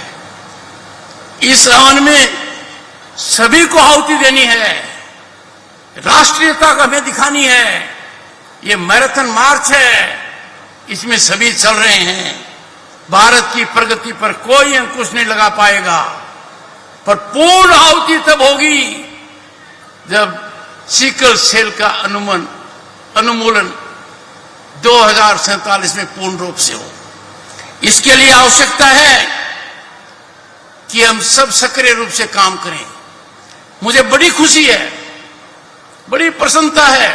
इस हवन में सभी को आहुति देनी है, राष्ट्रीयता का हमें दिखानी है। ये मैराथन मार्च है, इसमें सभी चल रहे हैं। भारत की प्रगति पर कोई अंकुश नहीं लगा पाएगा, पर पूर्ण आहुति तब होगी जब सिकल सेल का उन्मूलन 2047 में पूर्ण रूप से हो। इसके लिए आवश्यकता है कि हम सब सक्रिय रूप से काम करें। मुझे बड़ी खुशी है, बड़ी प्रसन्नता है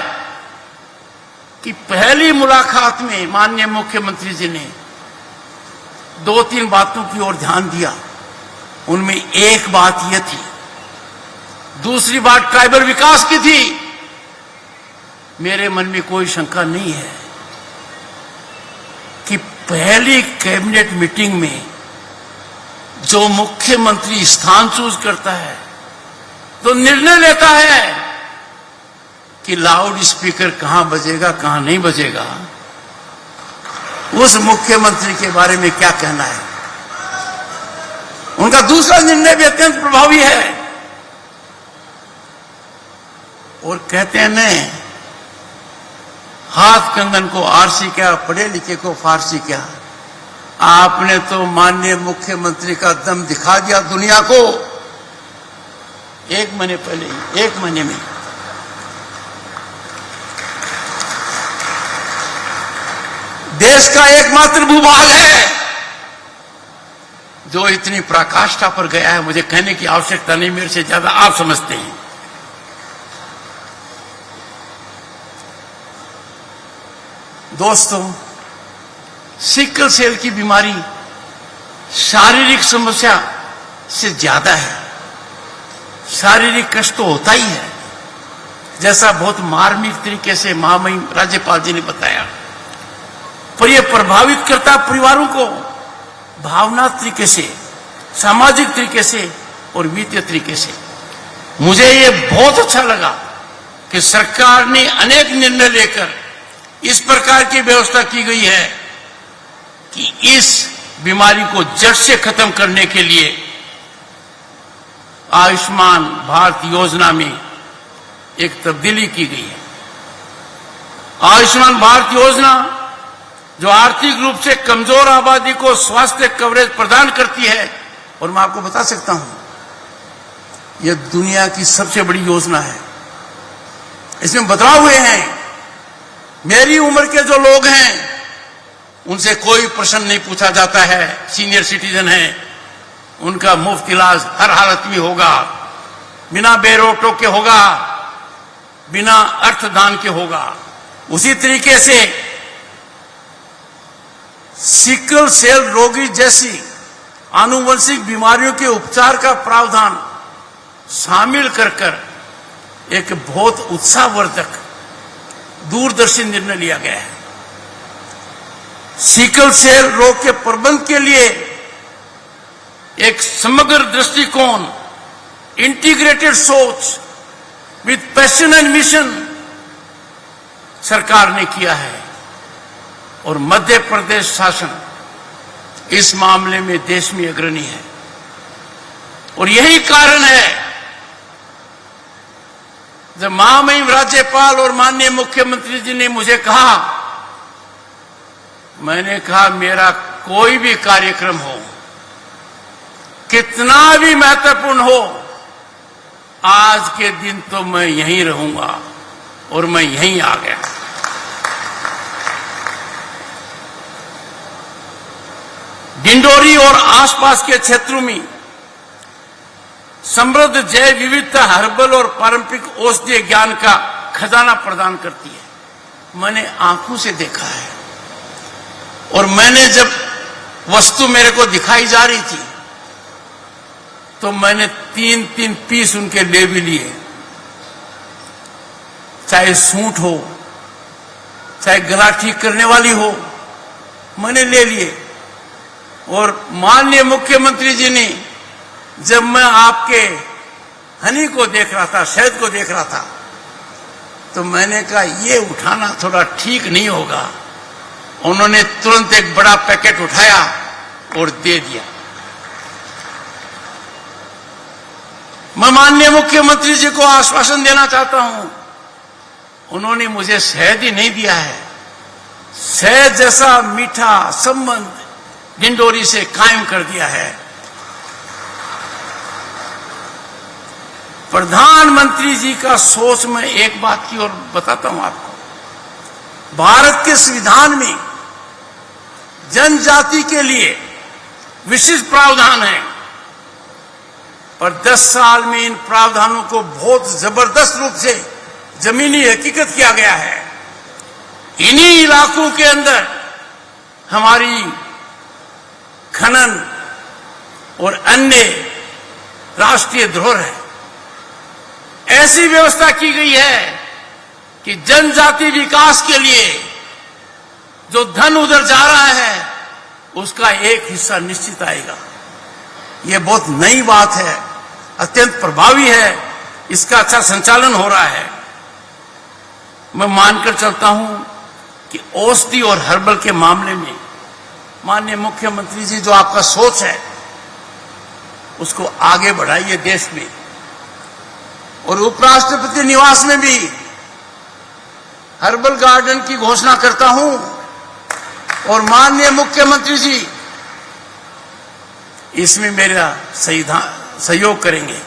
कि पहली मुलाकात में माननीय मुख्यमंत्री जी ने 2-3 बातों की ओर ध्यान दिया। उनमें एक बात यह थी, दूसरी बात ट्राइबल विकास की थी। मेरे मन में कोई शंका नहीं है कि पहली कैबिनेट मीटिंग में जो मुख्यमंत्री स्थान चूज करता है तो निर्णय लेता है कि लाउड स्पीकर कहां बजेगा कहां नहीं बजेगा, उस मुख्यमंत्री के बारे में क्या कहना है। उनका दूसरा निर्णय भी अत्यंत प्रभावी है और कहते हैं न, हाथ कंगन को आरसी क्या, पढ़े लिखे को फारसी क्या। आपने तो माननीय मुख्यमंत्री का दम दिखा दिया दुनिया को 1 महीने पहले ही, 1 महीने में। देश का एकमात्र भूभाग है जो इतनी पराकाष्ठा पर गया है। मुझे कहने की आवश्यकता नहीं, मेरे से ज्यादा आप समझते हैं। दोस्तों, सिकल सेल की बीमारी शारीरिक समस्या से ज्यादा है। शारीरिक कष्ट तो होता ही है, जैसा बहुत मार्मिक तरीके से महामहिम राज्यपाल जी ने बताया, पर यह प्रभावित करता परिवारों को भावना तरीके से, सामाजिक तरीके से और वित्तीय तरीके से। मुझे यह बहुत अच्छा लगा कि सरकार ने अनेक निर्णय लेकर इस प्रकार की व्यवस्था की गई है कि इस बीमारी को जड़ से खत्म करने के लिए आयुष्मान भारत योजना में एक तब्दीली की गई है। आयुष्मान भारत योजना जो आर्थिक रूप से कमजोर आबादी को स्वास्थ्य कवरेज प्रदान करती है, और मैं आपको बता सकता हूं यह दुनिया की सबसे बड़ी योजना है। इसमें बदलाव हुए हैं। मेरी उम्र के जो लोग हैं उनसे कोई प्रश्न नहीं पूछा जाता है, सीनियर सिटीजन है, उनका मुफ्त इलाज हर हालत में होगा, बिना बेरोटो के होगा, बिना अर्थदान के होगा। उसी तरीके से सिकल सेल रोगी जैसी आनुवंशिक बीमारियों के उपचार का प्रावधान शामिल कर एक बहुत उत्साहवर्धक दूरदर्शी निर्णय लिया गया है। सिकल सेल रोग के प्रबंधन के लिए एक समग्र दृष्टिकोण, इंटीग्रेटेड सोच विद पैशन एंड मिशन सरकार ने किया है और मध्य प्रदेश शासन इस मामले में देश में अग्रणी है। और यही कारण है जब महामहिम राज्यपाल और माननीय मुख्यमंत्री जी ने मुझे कहा, मैंने कहा मेरा कोई भी कार्यक्रम हो, कितना भी महत्वपूर्ण हो, आज के दिन तो मैं यहीं रहूंगा, और मैं यहीं आ गया। डिंडोरी और आसपास के क्षेत्रों में समृद्ध जैव विविधता हर्बल और पारंपरिक औषधीय ज्ञान का खजाना प्रदान करती है। मैंने आंखों से देखा है, और मैंने जब वस्तु मेरे को दिखाई जा रही थी तो मैंने 3-3 पीस उनके ले भी लिए, चाहे सूंठ हो, चाहे गला ठीक करने वाली हो, मैंने ले लिए। और माननीय मुख्यमंत्री जी ने, जब मैं आपके हनी को देख रहा था, शहद को देख रहा था, तो मैंने कहा ये उठाना थोड़ा ठीक नहीं होगा। उन्होंने तुरंत एक बड़ा पैकेट उठाया और दे दिया। मैं माननीय मुख्यमंत्री जी को आश्वासन देना चाहता हूं, उन्होंने मुझे शहद ही नहीं दिया है, शहद जैसा मीठा संबंध डिंडोरी से कायम कर दिया है। प्रधानमंत्री जी का सोच में एक बात की और बताता हूं आपको। भारत के संविधान में जनजाति के लिए विशिष्ट प्रावधान है, पर 10 साल में इन प्रावधानों को बहुत जबरदस्त रूप से जमीनी हकीकत किया गया है। इन्हीं इलाकों के अंदर हमारी खनन और अन्य राष्ट्रीय धरोहर है। ऐसी व्यवस्था की गई है कि जनजाति विकास के लिए जो धन उधर जा रहा है उसका एक हिस्सा निश्चित आएगा। यह बहुत नई बात है, अत्यंत प्रभावी है, इसका अच्छा संचालन हो रहा है। मैं मानकर चलता हूं कि औषधि और हर्बल के मामले में माननीय मुख्यमंत्री जी जो आपका सोच है उसको आगे बढ़ाइए देश में। और उपराष्ट्रपति निवास में भी हर्बल गार्डन की घोषणा करता हूं और माननीय मुख्यमंत्री जी इसमें मेरा सहयोग करेंगे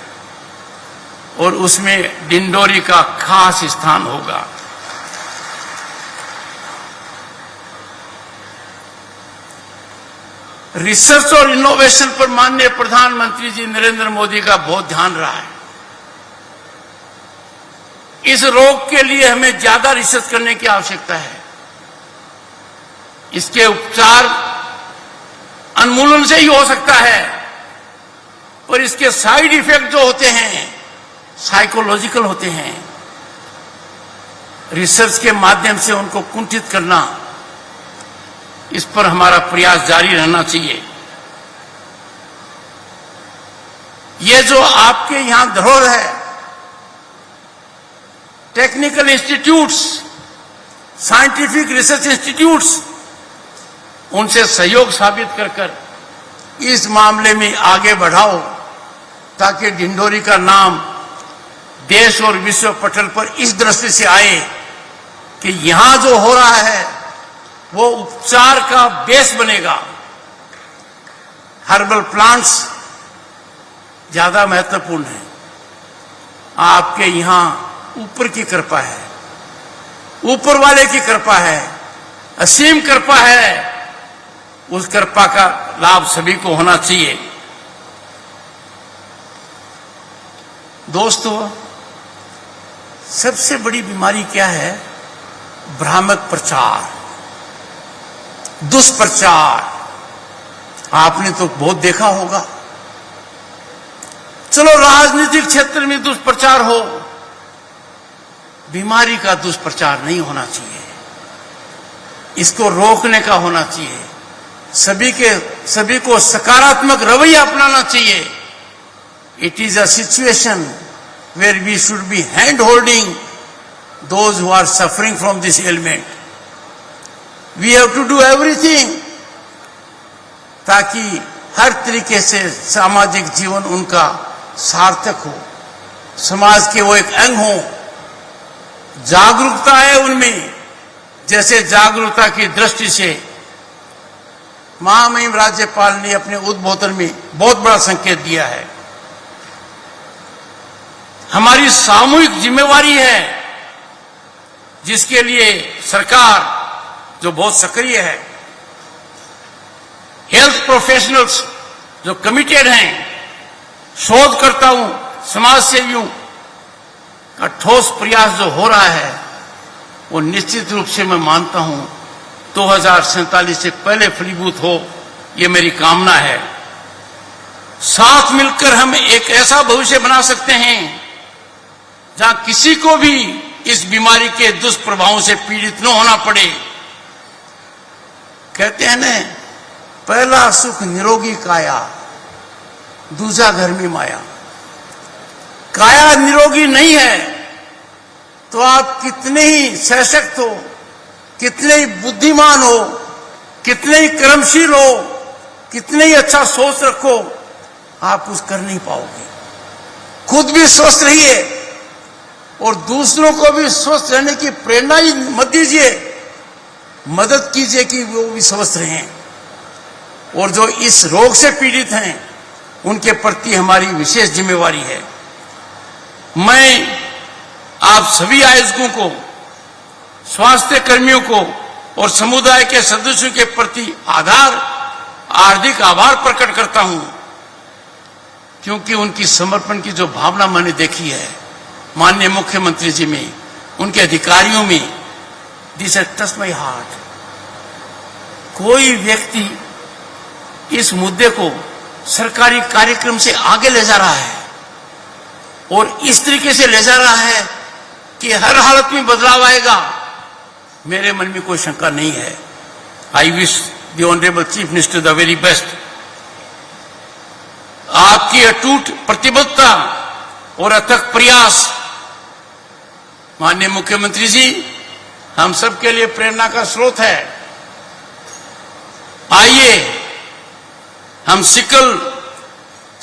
और उसमें डिंडोरी का खास स्थान होगा। रिसर्च और इनोवेशन पर माननीय प्रधानमंत्री जी नरेंद्र मोदी का बहुत ध्यान रहा है। इस रोग के लिए हमें ज्यादा रिसर्च करने की आवश्यकता है। इसके उपचार उन्मूलन से ही हो सकता है, पर इसके साइड इफेक्ट जो होते हैं साइकोलॉजिकल होते हैं। रिसर्च के माध्यम से उनको कुंठित करना, इस पर हमारा प्रयास जारी रहना चाहिए। ये जो आपके यहां धरोहर है, technical institutes, scientific research institutes, उनसे सहयोग साबित कर इस मामले में आगे बढ़ाओ ताकि डिंडोरी का नाम देश और विश्व पटल पर इस दृष्टि से आए कि यहां जो हो रहा है वो उपचार का बेस बनेगा। हर्बल प्लांट्स ज्यादा महत्वपूर्ण है। आपके यहां ऊपर की कृपा है, ऊपर वाले की कृपा है, असीम कृपा है। उस कृपा का लाभ सभी को होना चाहिए। दोस्तों, सबसे बड़ी बीमारी क्या है? भ्रामक प्रचार, दुष्प्रचार। आपने तो बहुत देखा होगा। चलो राजनीतिक क्षेत्र में दुष्प्रचार हो, बीमारी का दुष्प्रचार नहीं होना चाहिए। इसको रोकने का होना चाहिए। सभी को सकारात्मक रवैया अपनाना चाहिए। It is a situation where we should be hand holding those who are suffering from this element. We have to do everything ताकि हर तरीके से सामाजिक जीवन उनका सार्थक हो, समाज के वो एक अंग हो। जागरूकता है उनमें, जैसे जागरूकता की दृष्टि से महामहिम राज्यपाल ने अपने उद्बोधन में बहुत बड़ा संकेत दिया है। हमारी सामूहिक जिम्मेवारी है, जिसके लिए सरकार जो बहुत सक्रिय है, हेल्थ प्रोफेशनल्स जो कमिटेड हैं, शोधकर्ताओं, समाज सेवियों का ठोस प्रयास जो हो रहा है वो निश्चित रूप से मैं मानता हूं 2047 से पहले फलीभूत हो, ये मेरी कामना है। साथ मिलकर हम एक ऐसा भविष्य बना सकते हैं जहां किसी को भी इस बीमारी के दुष्प्रभावों से पीड़ित न होना पड़े। कहते हैं ना, पहला सुख निरोगी काया, दूजा घर में माया। काया निरोगी नहीं है तो आप कितने ही सशक्त हो, कितने ही बुद्धिमान हो, कितने ही कर्मशील हो, कितने ही अच्छा सोच रखो, आप कुछ कर नहीं पाओगे। खुद भी स्वस्थ रहिए और दूसरों को भी स्वस्थ रहने की प्रेरणा ही मत दीजिए, मदद कीजिए कि वो भी स्वस्थ रहें। और जो इस रोग से पीड़ित हैं उनके प्रति हमारी विशेष जिम्मेवारी है। मैं आप सभी आयोजकों को, स्वास्थ्य कर्मियों को और समुदाय के सदस्यों के प्रति हार्दिक आभार प्रकट करता हूं, क्योंकि उनकी समर्पण की जो भावना मैंने देखी है माननीय मुख्यमंत्री जी में, उनके अधिकारियों में, this has touched my heart. कोई व्यक्ति इस मुद्दे को सरकारी कार्यक्रम से आगे ले जा रहा है और इस तरीके से ले जा रहा है कि हर हालत में बदलाव आएगा, मेरे मन में कोई शंका नहीं है। I wish the honourable chief minister the very best. आपकी अटूट प्रतिबद्धता और अथक प्रयास माननीय मुख्यमंत्री जी हम सब के लिए प्रेरणा का स्रोत है। आइए हम सिकल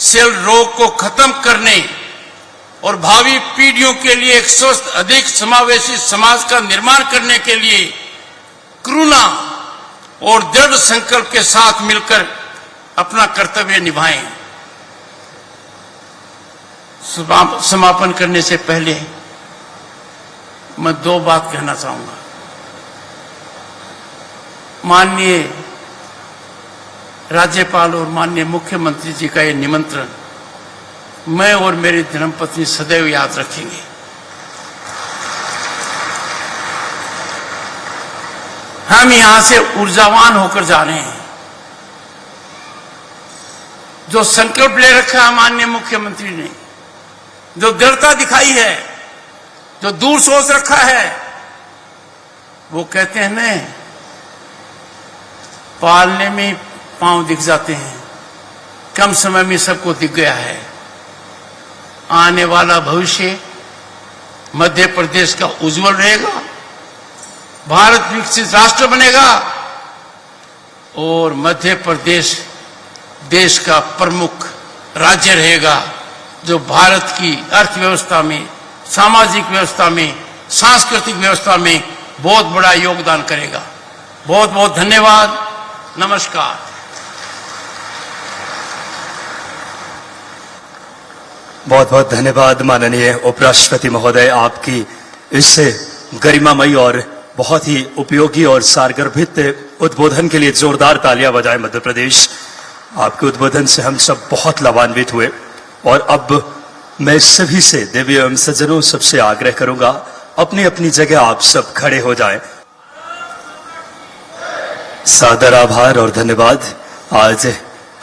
सेल रोग को खत्म करने और भावी पीढ़ियों के लिए एक स्वस्थ, अधिक समावेशी समाज का निर्माण करने के लिए करुणा और दृढ़ संकल्प के साथ मिलकर अपना कर्तव्य निभाएं। समापन करने से पहले मैं दो बात कहना चाहूंगा। माननीय राज्यपाल और माननीय मुख्यमंत्री जी का ये निमंत्रण मैं और मेरी धर्मपत्नी सदैव याद रखेंगे। हम यहां से ऊर्जावान होकर जा रहे हैं। जो संकल्प ले रखा है माननीय मुख्यमंत्री ने, जो दृढ़ता दिखाई है, जो दूर सोच रखा है, वो कहते हैं ना, पालने में पांव दिख जाते हैं, कम समय में सबको दिख गया है। आने वाला भविष्य मध्य प्रदेश का उज्जवल रहेगा, भारत विकसित राष्ट्र बनेगा और मध्य प्रदेश देश का प्रमुख राज्य रहेगा, जो भारत की अर्थव्यवस्था में, सामाजिक व्यवस्था में, सांस्कृतिक व्यवस्था में बहुत बड़ा योगदान करेगा। बहुत बहुत धन्यवाद। नमस्कार। बहुत बहुत धन्यवाद माननीय उपराष्ट्रपति महोदय, आपकी इस गरिमामयी और बहुत ही उपयोगी और सारगर्भित उद्बोधन के लिए जोरदार तालियां बजाएं मध्य प्रदेश। आपके उद्बोधन से हम सब बहुत लाभान्वित हुए और अब मैं सभी से, देवी एवं सज्जनों, सबसे आग्रह करूंगा अपनी अपनी जगह आप सब खड़े हो जाएं। सादर आभार और धन्यवाद। आज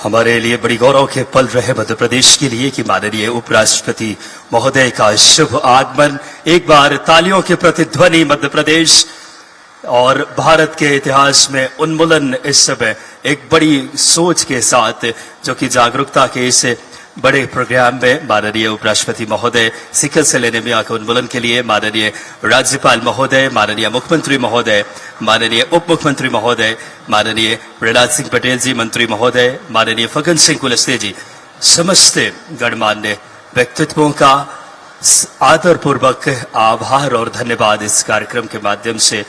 हमारे लिए बड़ी गौरव के पल रहे मध्य प्रदेश के लिए कि माननीय उपराष्ट्रपति महोदय का शुभ आगमन। एक बार तालियों के प्रतिध्वनि मध्य प्रदेश और भारत के इतिहास में उन्मूलन इस समय एक बड़ी सोच के साथ, जो कि जागरूकता के इस बड़े प्रोग्राम में माननीय उपराष्ट्रपति महोदय सिकल सेल एनीमिया के उन्मूलन के लिए माननीय राज्यपाल महोदय, माननीय मुख्यमंत्री महोदय, माननीय उप मुख्यमंत्री महोदय, माननीय प्रहलाद सिंह पटेल जी मंत्री महोदय, माननीय फग्गन सिंह कुलस्ते जी, समस्त गणमान्य व्यक्तित्वों का आदरपूर्वक आभार और धन्यवाद इस कार्यक्रम के माध्यम से